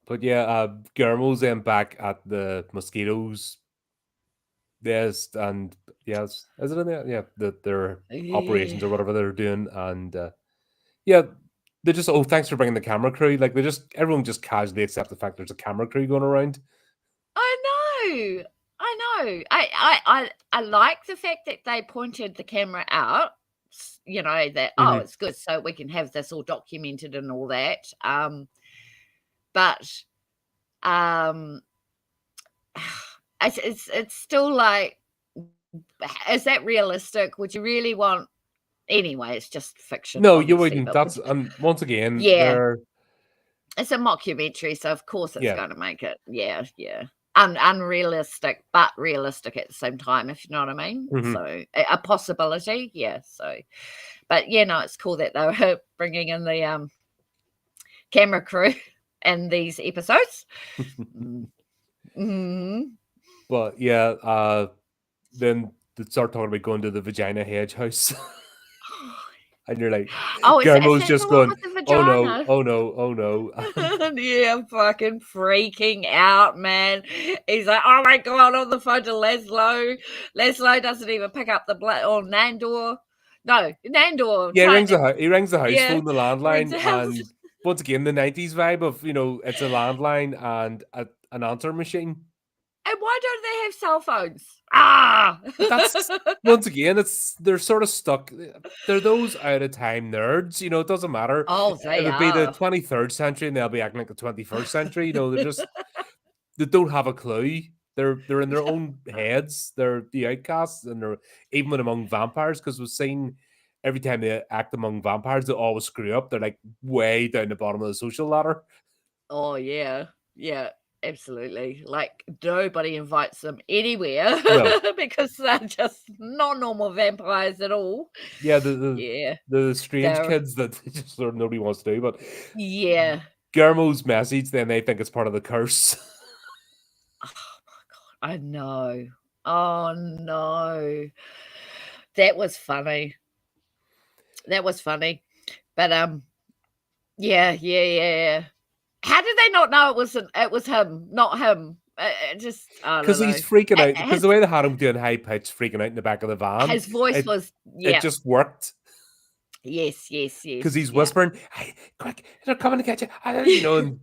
But yeah, Guillermo's then back at the mosquitoes nest, and yes, is it in there? Yeah, their operations or whatever they're doing, and yeah, they just thanks for bringing the camera crew. Like everyone just casually accept the fact there's a camera crew going around. I know. I like the fact that they pointed the camera out. You know that it's good, so we can have this all documented and all that. But it's still like, is that realistic? Would you really want? Anyway, it's just fiction. No, you wouldn't. That's once again, it's a mockumentary, so of course it's going to make it. Yeah. Unrealistic, but realistic at the same time, if you know what I mean. So a possibility, yeah. So, but yeah, no, it's cool that they were bringing in the camera crew in these episodes. But yeah, then they start talking about going to the Vagina Hedge house. And you're like, Guillermo's just going, oh no. Yeah, I'm fucking freaking out, man. He's like, oh my God, on the phone to Laszlo. Laszlo doesn't even pick up the Nandor. No, Nandor. Yeah, he rings the house phone, the landline, and once again, the 90s vibe of, it's a landline and an answer machine. And why don't they have cell phones? That's once again, they're sort of stuck. They're those out of time nerds. It doesn't matter. Oh, it'll be the 23rd century, and they'll be acting like the 21st century. They don't have a clue. They're in their own heads. They're the outcasts, and they're even among vampires, because we've seen every time they act among vampires, they always screw up. They're like way down the bottom of the social ladder. Oh yeah. Absolutely. Like nobody invites them anywhere because they're just not normal vampires at all. Yeah, the strange kids that just sort of nobody wants to do. But yeah, Guillermo's message, then they think it's part of the curse. Oh my God, I know. Oh no, that was funny. But yeah. How did they not know it was him, not him? Just because he's freaking out. Because the way they had him doing high pitch, freaking out in the back of the van, his voice was it just worked. Yes. Because he's whispering, "Hey, quick, they're coming to get you!" And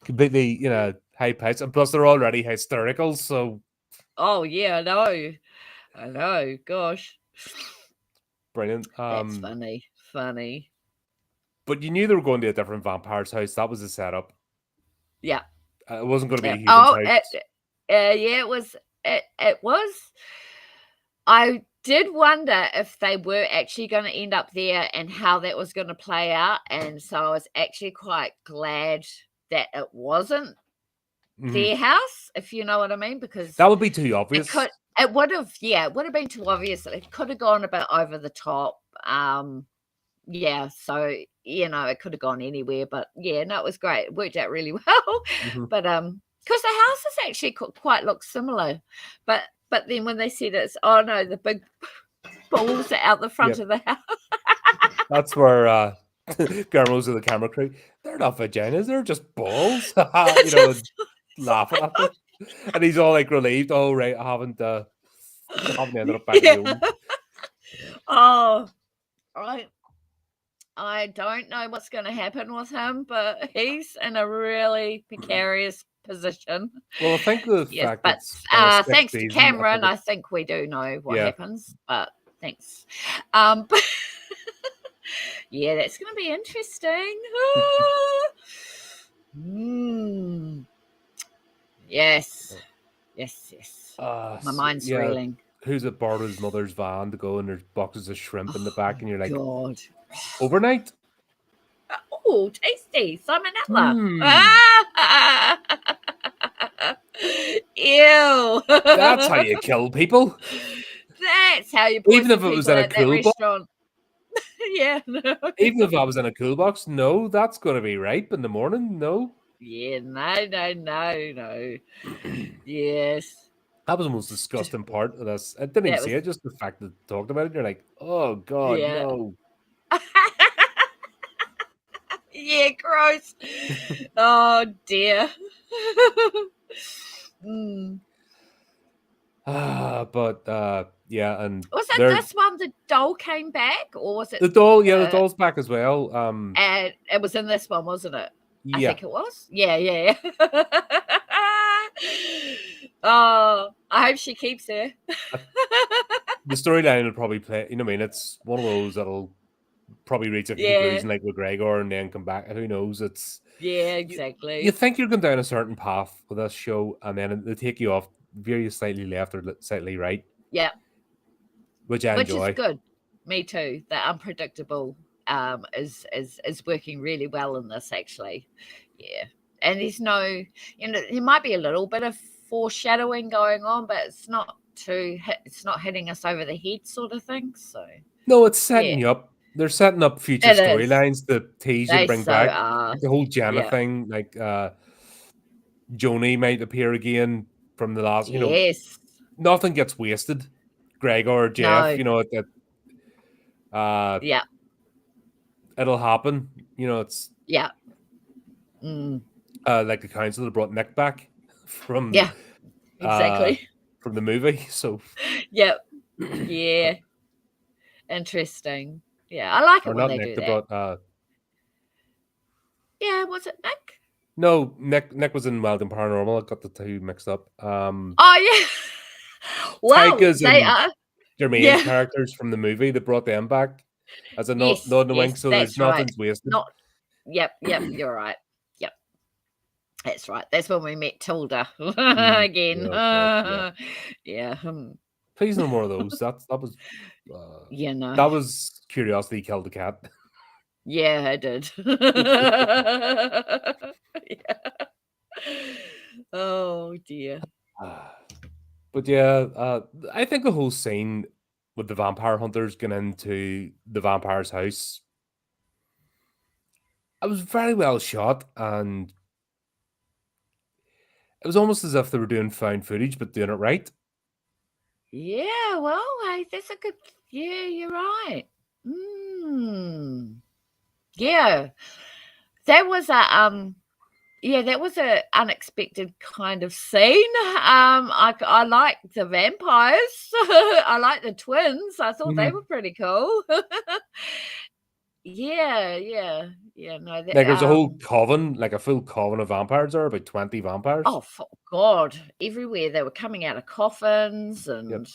completely, high pitch, and plus they're already hysterical. So, oh yeah, I know. Gosh, brilliant. That's funny. But you knew they were going to a different vampire's house. That was the setup. Yeah. It wasn't going to be a human's house. Yeah, it was. It was. I did wonder if they were actually going to end up there and how that was going to play out. And so I was actually quite glad that it wasn't their house, if you know what I mean, because that would be too obvious. It would have been too obvious. It could have gone a bit over the top. Yeah, so it could have gone anywhere, but yeah, no, it was great. It worked out really well. But because the houses actually quite look similar, but then when they said it's no, the big balls are out the front of the house. That's where Guillermo's of the camera crew. They're not vaginas, they're just balls. You know, laughing at them, and he's all like relieved. Oh right, I haven't ended up back in the home. Oh, I don't know what's going to happen with him, but he's in a really precarious position. Well, I think the fact but thanks to Cameron, I think we do know what happens. But thanks. Yeah, that's going to be interesting. Yes. My mind's reeling. Who's at borrowed his mother's van to go, and there's boxes of shrimp in the back, and you're like, God. Overnight? Oh, tasty. Simon Etler. Ew. That's how you kill people. That's how you even if it was in a cool box. Yeah. No. Even if I was in a cool box, no, that's going to be ripe in the morning. No. Yeah, no. Yes. That was the most disgusting part of this. I didn't even see it, just the fact that they talked about it. You're like, oh God, no. Yeah, gross. Oh dear. Yeah, and was it this one the doll came back, or was it the doll? Yeah, the doll's back as well. And it was in this one, wasn't it? Yeah. I think it was. Yeah. Oh, I hope she keeps her. The storyline will probably play. You know what I mean? It's one of those that'll probably reach a conclusion like McGregor and then come back. Who knows? It's exactly. You think you're going down a certain path with this show, and then they take you off very slightly left or slightly right. Yeah, which I enjoy. Which is good. Me too. The unpredictable is working really well in this, actually. Yeah, and there's no, there might be a little bit of foreshadowing going on, but it's not hitting us over the head, sort of thing. So no, it's setting you up. They're setting up future storylines to tease and bring back the whole Jenna thing. Like Joni might appear again from the last. Yes, nothing gets wasted. Gregor or Jeff, it'll happen. It's like the council that brought Nick back from exactly from the movie. So yeah, interesting. Yeah, I like it when they do that. Brought, was it Nick? No, Nick was in Wild and Paranormal. I got the two mixed up. Oh yeah. Well, they are Jermaine's characters from the movie. They brought them back as a nod and a wink, so there's nothing's wasted. Yep, you're right. Yep, that's right. That's when we met Tilda again. Please, no more of those. That was. No. That was Curiosity Killed the Cat. Yeah, I did. Oh dear. But I think the whole scene with the vampire hunters getting into the vampire's house, it was very well shot, and it was almost as if they were doing found footage, but doing it right. Yeah, well, that's a good. Yeah, you're right. Yeah, that was a that was a unexpected kind of scene. I liked the vampires. I liked the twins. I thought they were pretty cool. Yeah. No, there's a whole coven, like a full coven of vampires there, about 20 vampires. Oh God, everywhere. They were coming out of coffins, and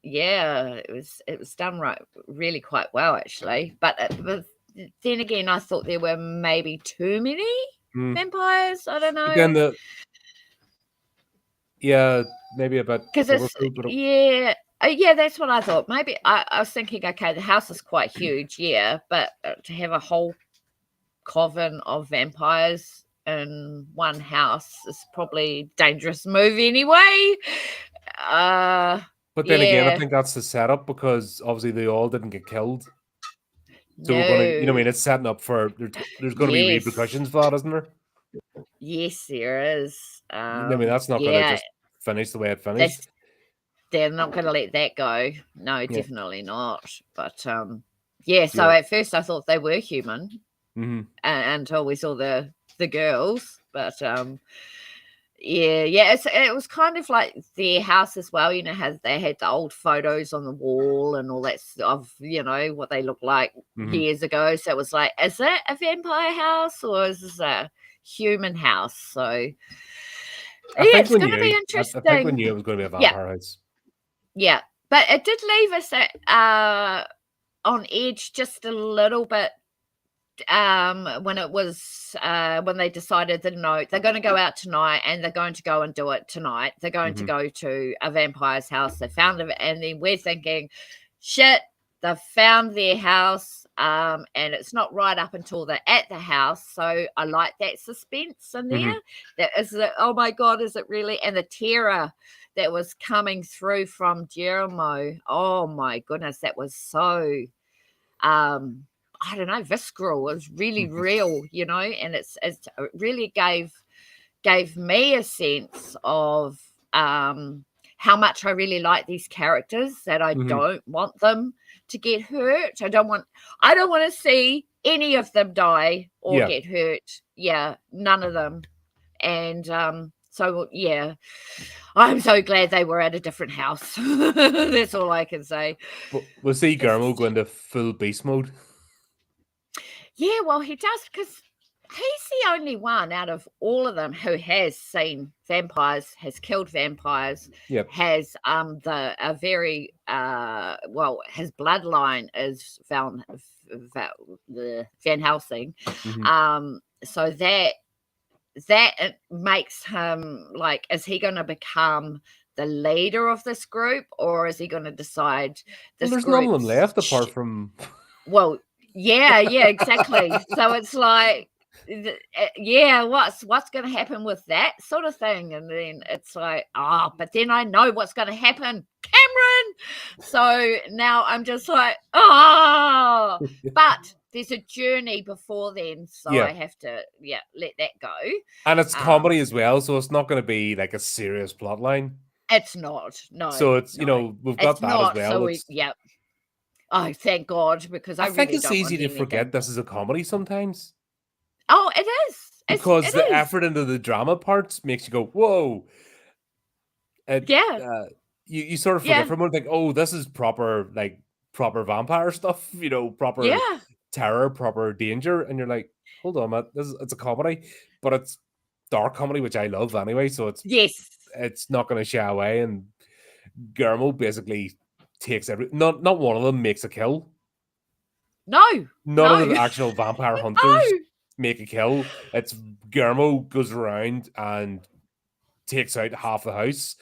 it was done really quite well, actually. But then again, I thought there were maybe too many vampires. I don't know. Again, maybe a bit. Because it's that's what I thought. Maybe I was thinking, okay, the house is quite huge, but to have a whole coven of vampires in one house is probably a dangerous move anyway. But then again, I think that's the setup, because obviously they all didn't get killed. So we're going to, it's setting up for there's going to be repercussions for that, isn't there? Yes, there is. I mean, that's not going to just finish the way it finished. They're not going to let that go. No, definitely not. But so at first I thought they were human until we saw the girls. But it was kind of like their house as well. You know, they had the old photos on the wall and all that of what they looked like years ago. So it was like, is it a vampire house or is this a human house? So it's going to be interesting. I think we knew it was going to be a vampire house. Yeah, but it did leave us on edge just a little bit when it was when they decided that no, they're going to go out tonight and they're going to go and do it tonight. They're going to go to a vampire's house. They found it, and then we're thinking, shit, they've found their house, and it's not right up until they're at the house. So I like that suspense in there. That is, oh my God, is it really? And the terror that was coming through from Jermaine. Oh my goodness, that was so I don't know, visceral. It was really real, and it really gave me a sense of how much I really like these characters, that I don't want them to get hurt. I don't want to see any of them die or get hurt. Yeah, none of them. And so I'm so glad they were at a different house. That's all I can say. But we'll see Guillermo go into full beast mode. Yeah, well, he does, because he's the only one out of all of them who has seen vampires, has killed vampires, has a very his bloodline is Van Helsing. So that makes him like, is he going to become the leader of this group, or is he going to decide this there's none of them left apart from yeah, exactly. So it's like, what's going to happen with that sort of thing? And then it's like, but then I know what's going to happen, Cameron. So now I'm just like, but there's a journey before then, so I have to let that go. And it's comedy as well, so it's not going to be like a serious plot line. It's not, no. So it's we've got that as well. So oh, thank God, because I think it's easy to forget this is a comedy sometimes. Oh, it is. Because the effort into the drama parts makes you go, whoa. You sort of forget for a moment, like, oh, this is proper vampire stuff, proper terror, proper danger. And you're like, hold on, man, it's a comedy, but it's dark comedy, which I love anyway. So it's not going to shy away. And Guillermo basically takes not one of them makes a kill. None of the actual vampire hunters make a kill. It's Guillermo goes around and takes out half the house.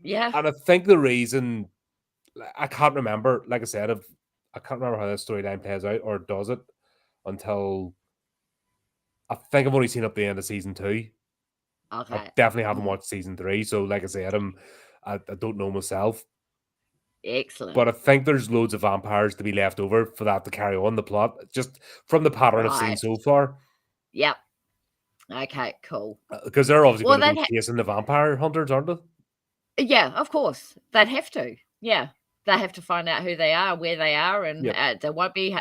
Yeah. And I think the reason, I can't remember, like I said, I can't remember how the storyline plays out, or does it, until I think I've only seen up the end of season 2. Okay. I definitely haven't watched season 3. So like I said, I don't know myself. Excellent. But I think there's loads of vampires to be left over for that to carry on the plot, just from the pattern I've seen so far. Yep. Okay, cool. Because they're obviously going to be chasing the vampire hunters, aren't they? Yeah, of course. They'd have to. Yeah. They have to find out who they are, where they are, and there won't be...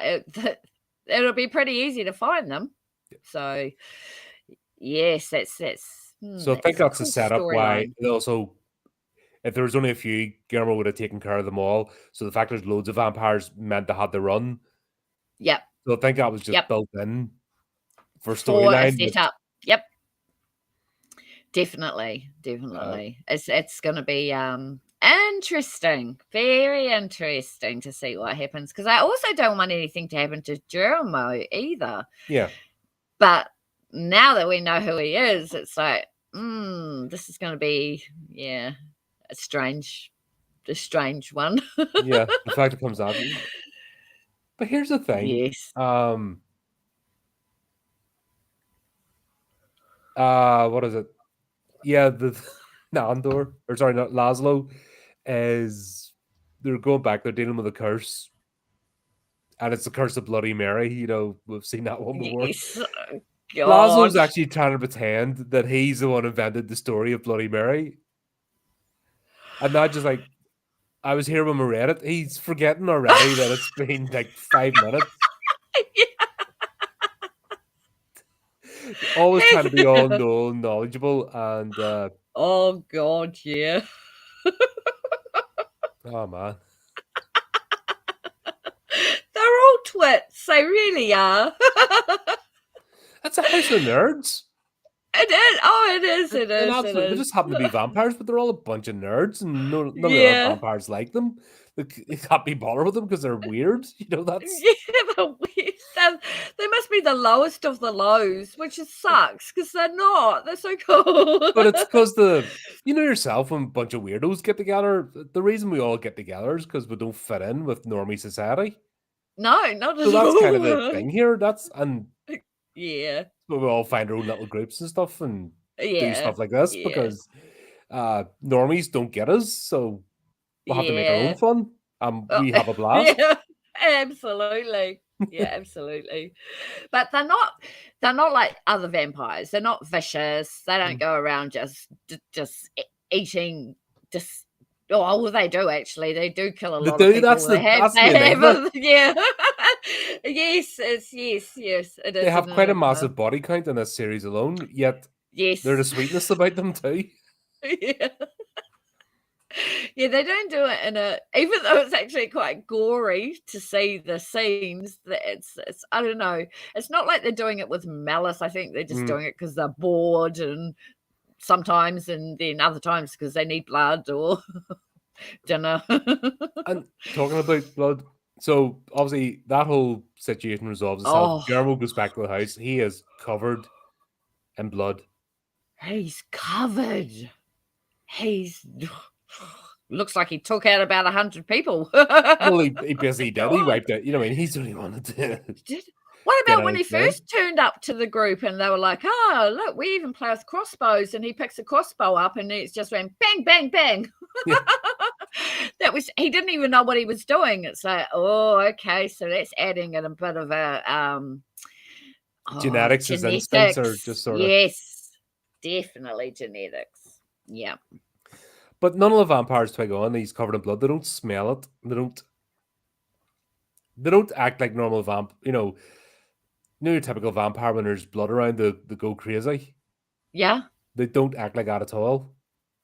it'll be pretty easy to find them. Yep. So, yes, that's so I think that's the setup why also... If there was only a few, Guillermo would have taken care of them all. So the fact there's loads of vampires meant they had to run. Yep. So I think that was just built in for storyline. Setup. Yep. Definitely. It's going to be interesting. Very interesting to see what happens. Because I also don't want anything to happen to Jermaine either. Yeah. But now that we know who he is, it's like, this is going to be, a strange one. Yeah, the fact it comes out. But here's the thing. Yes. What is it? Yeah, the Nandor, or sorry, not Laszlo, is they're going back. They're dealing with a curse, and it's the curse of Bloody Mary. We've seen that one before. Yes. Laszlo's actually trying to pretend that he's the one who invented the story of Bloody Mary. And not just like, I was here when we read it. He's forgetting already that it's been like 5 minutes. Always trying to be all knowledgeable and oh God, yeah. Oh man. They're all twits. They really are. That's a house of nerds. It is. Oh, it is. It is. Absolutely. It is. They just happen to be vampires, but they're all a bunch of nerds, and none of the other vampires like them. They can't be bothered with them because they're weird. You know, that's they're weird. They must be the lowest of the lows, which sucks because they're not. They're so cool. But it's because you know yourself, when a bunch of weirdos get together, the reason we all get together is because we don't fit in with normie society. No, not at all. So that's kind of the thing here. Yeah. We all find our own little groups and stuff and do stuff like this because normies don't get us, so we'll have to make our own fun. We have a blast. Yeah, absolutely. Yeah, absolutely. But they're not like other vampires. They're not vicious. They don't go around just eating. Oh, well, they do actually. They do kill a lot of people. That's the yeah. Yes, it is. They have quite a massive body count in this series alone, yet there's a sweetness about them too. Yeah. Yeah, they don't do it even though it's actually quite gory to see the scenes, that it's I don't know. It's not like they're doing it with malice. I think they're just doing it because they're bored and sometimes, and then other times because they need blood or dinner. And talking about blood, so obviously that whole situation resolves itself. Guillermo goes back to the house. He is covered in blood. He's covered. He's looks like he took out about 100 people. Well, he basically did. He wiped out. You know, I mean, he's the only one that did. What about when he first turned up to the group and they were like, "Oh, look, we even play with crossbows," and he picks a crossbow up and it's just went bang, bang, bang. Yeah. He didn't even know what he was doing. It's like, oh, okay, so that's adding in a bit of a genetics, his instincts are just sort of. Yes, definitely genetics. Yeah. But none of the vampires twig on. He's covered in blood. They don't smell it. They don't act like normal you know your typical vampire when there's blood around, they go crazy. Yeah. They don't act like that at all.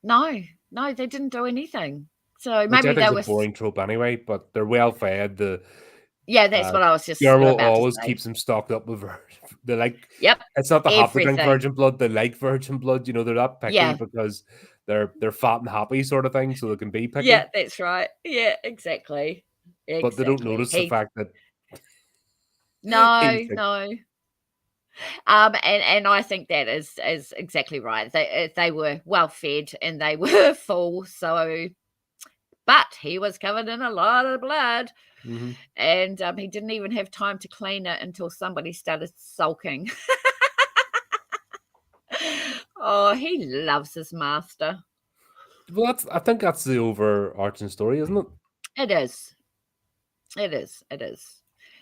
No, they didn't do anything. So maybe that was a boring trope anyway, but they're well fed. That's what I was just Guillermo always keeps them stocked up with they like. Yep. It's not the have to drink virgin blood. They like virgin blood. You know, they're not picky because they're fat and happy sort of thing, so they can be picky. Yeah, that's right. Yeah, exactly. But they don't notice the fact that. No. And I think that is exactly right. They were well fed and they were full. So, but he was covered in a lot of blood, and he didn't even have time to clean it until somebody started sulking. Oh, he loves his master. Well, I think that's the overarching story, isn't it? It is.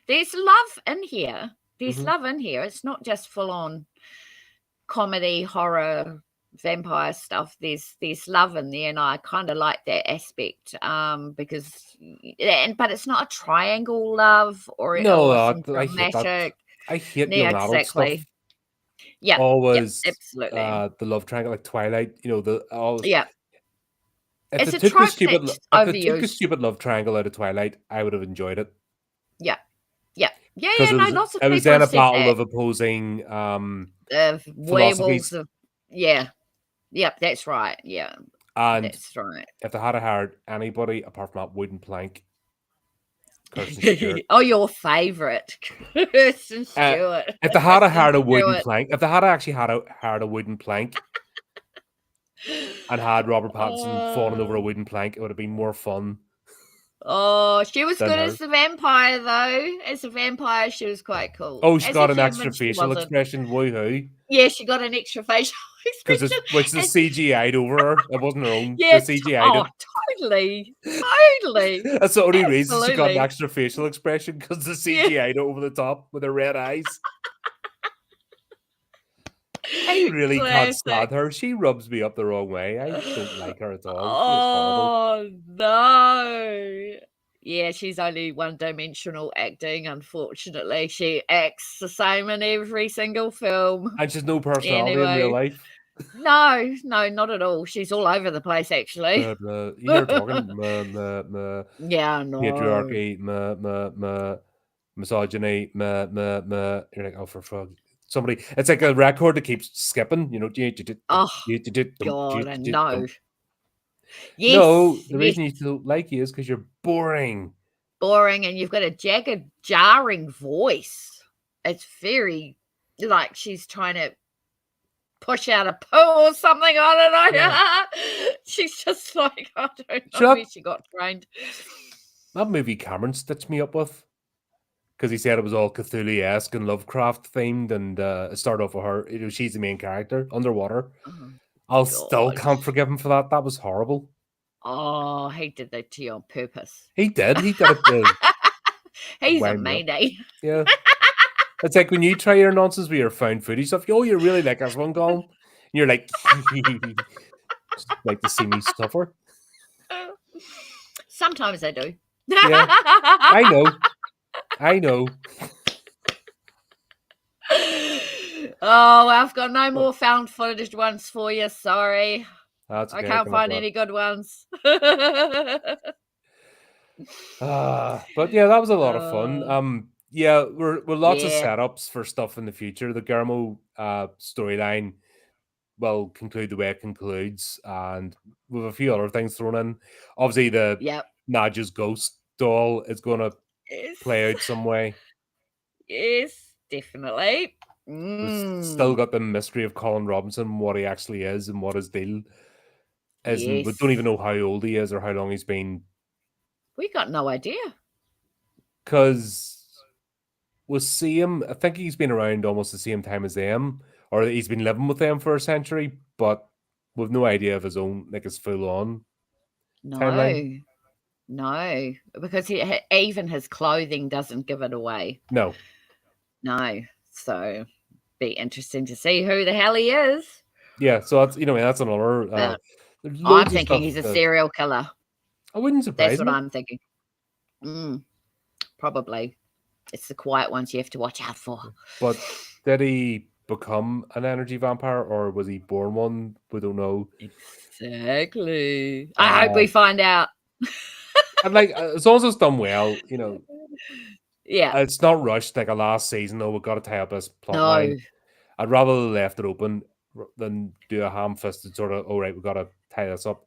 There's love in here. Love in here. It's not just full on comedy, horror, vampire stuff. There's love in there, and I kind of like that aspect. Because, but it's not a triangle love or dramatic. I hate young adult stuff. Yeah, always absolutely. The love triangle, like Twilight. You know If they took a stupid love triangle out of Twilight, I would have enjoyed it. Yeah. Lots of people. It was then a battle of opposing werewolves. Yep, that's right. Yeah, and that's right. If they had hired anybody apart from that wooden plank, Kirsten Stewart. Oh, your favorite, Kirsten Stewart. If they had hired a wooden plank, if they had actually hired a wooden plank. And had Robert Pattinson falling over a wooden plank, it would have been more fun. Oh, she was good as the vampire, though. As a vampire, she was quite cool. Oh, she got an extra facial expression. Woohoo! Yeah, she got an extra facial expression. Which is CGI'd over her. It wasn't her own. Yeah, CGI'd totally. That's the only reason she got an extra facial expression, because the CGI'd over the top with her red eyes. I really can't Classic. stand her. She rubs me up the wrong way. I don't like her at all. She is horrible. Oh, no. Yeah, she's only one-dimensional acting, unfortunately. She acts the same in every single film. And she's no personality in real life. No, not at all. She's all over the place, actually. You hear her talking, yeah, no. patriarchy, misogyny, You're like, oh, for fuck. Somebody, it's like a record that keeps skipping, you know. Oh, God, I know. Yes, no, the reason you don't like you is because you're boring. Boring, and you've got a jagged, jarring voice. It's very, like, she's trying to push out a poo or something. I don't know. Yeah. She's just like, I don't know where she got trained. That movie Cameron stitched me up with, because he said it was all Cthulhu-esque and Lovecraft themed, and it started off with her. You know, she's the main character underwater. I still can't forgive him for that. That was horrible. Oh, he did that to you on purpose. He did. He did it. He's a meanie. Yeah. It's like when you try your nonsense with your found footage stuff. Oh, you really like this one, Colin? And you're like, just like to see me suffer. Sometimes I do. Yeah, I know. Oh, I've got no more found footage ones for you. Sorry. That's okay. I can't find any good ones. But yeah, that was a lot of fun. Yeah, we're lots of setups for stuff in the future. The Guillermo storyline will conclude the way it concludes, and with a few other things thrown in. Obviously, the Nadja's ghost doll is going to play out some way. Yes, definitely. We've still got the mystery of Colin Robinson, what he actually is and what his deal is. And we don't even know how old he is or how long he's been. We got no idea. Because we'll see him. I think he's been around almost the same time as them, or he's been living with them for a century, but we've no idea of his own, like his full-on timeline. No, because even his clothing doesn't give it away. No. So be interesting to see who the hell he is. Yeah, so that's that's another. I'm thinking he's a serial killer. I wouldn't surprise me. That's what I'm thinking. Probably. It's the quiet ones you have to watch out for. But did he become an energy vampire, or was he born one? We don't know. Exactly. I hope we find out. And as long as it's done well, Yeah. It's not rushed like a last season. We've got to tie up this plot line. I'd rather left it open than do a ham-fisted sort of, all right, we've got to tie this up.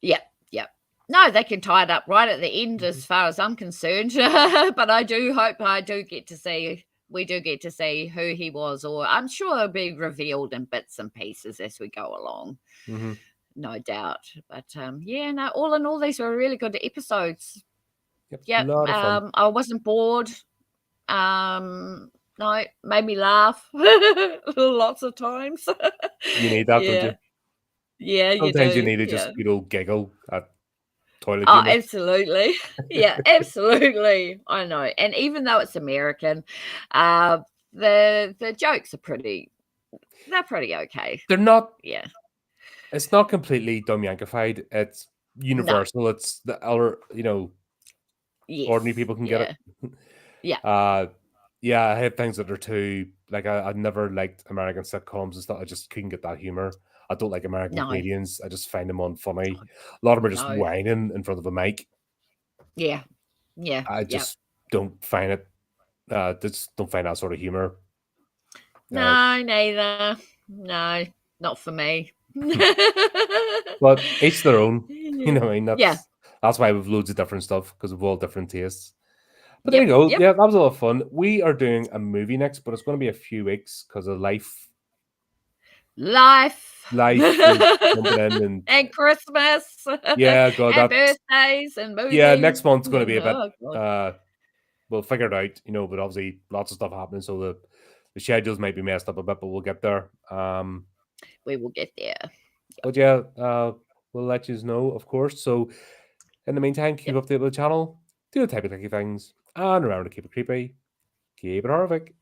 Yep. No, they can tie it up right at the end as far as I'm concerned. But I do hope we do get to see who he was, or I'm sure it'll be revealed in bits and pieces as we go along. No doubt. But all in all, these were really good episodes. Yep. I wasn't bored. No, made me laugh lots of times. You need that, don't you? Yeah, sometimes you need to just giggle at toilet humor. Absolutely. Yeah, absolutely. I know. And even though it's American, the jokes are pretty okay. They're not. Yeah. It's not completely dumb yankified. It's universal. No. It's the other, ordinary people can get it. Yeah. I had things that are too, I never liked American sitcoms and stuff. I just couldn't get that humor. I don't like American comedians. I just find them unfunny. A lot of them are just whining in front of a mic. Yeah. I just don't find it. Just don't find that sort of humor. No, neither. No, not for me. But each their own. That's why we've loads of different stuff, because we've all different tastes. But there you go. Yeah, that was a lot of fun. We are doing a movie next, but it's going to be a few weeks because of life and Christmas. Yeah, God, and birthdays and movies. Yeah, next month's going to be a bit. We'll figure it out, but obviously lots of stuff happening, so the schedules might be messed up a bit, but we'll get there. We will get there. But we'll let you know, of course. So in the meantime, keep updated with the channel, do the type of tricky things, and remember to keep it creepy, keep it horrific.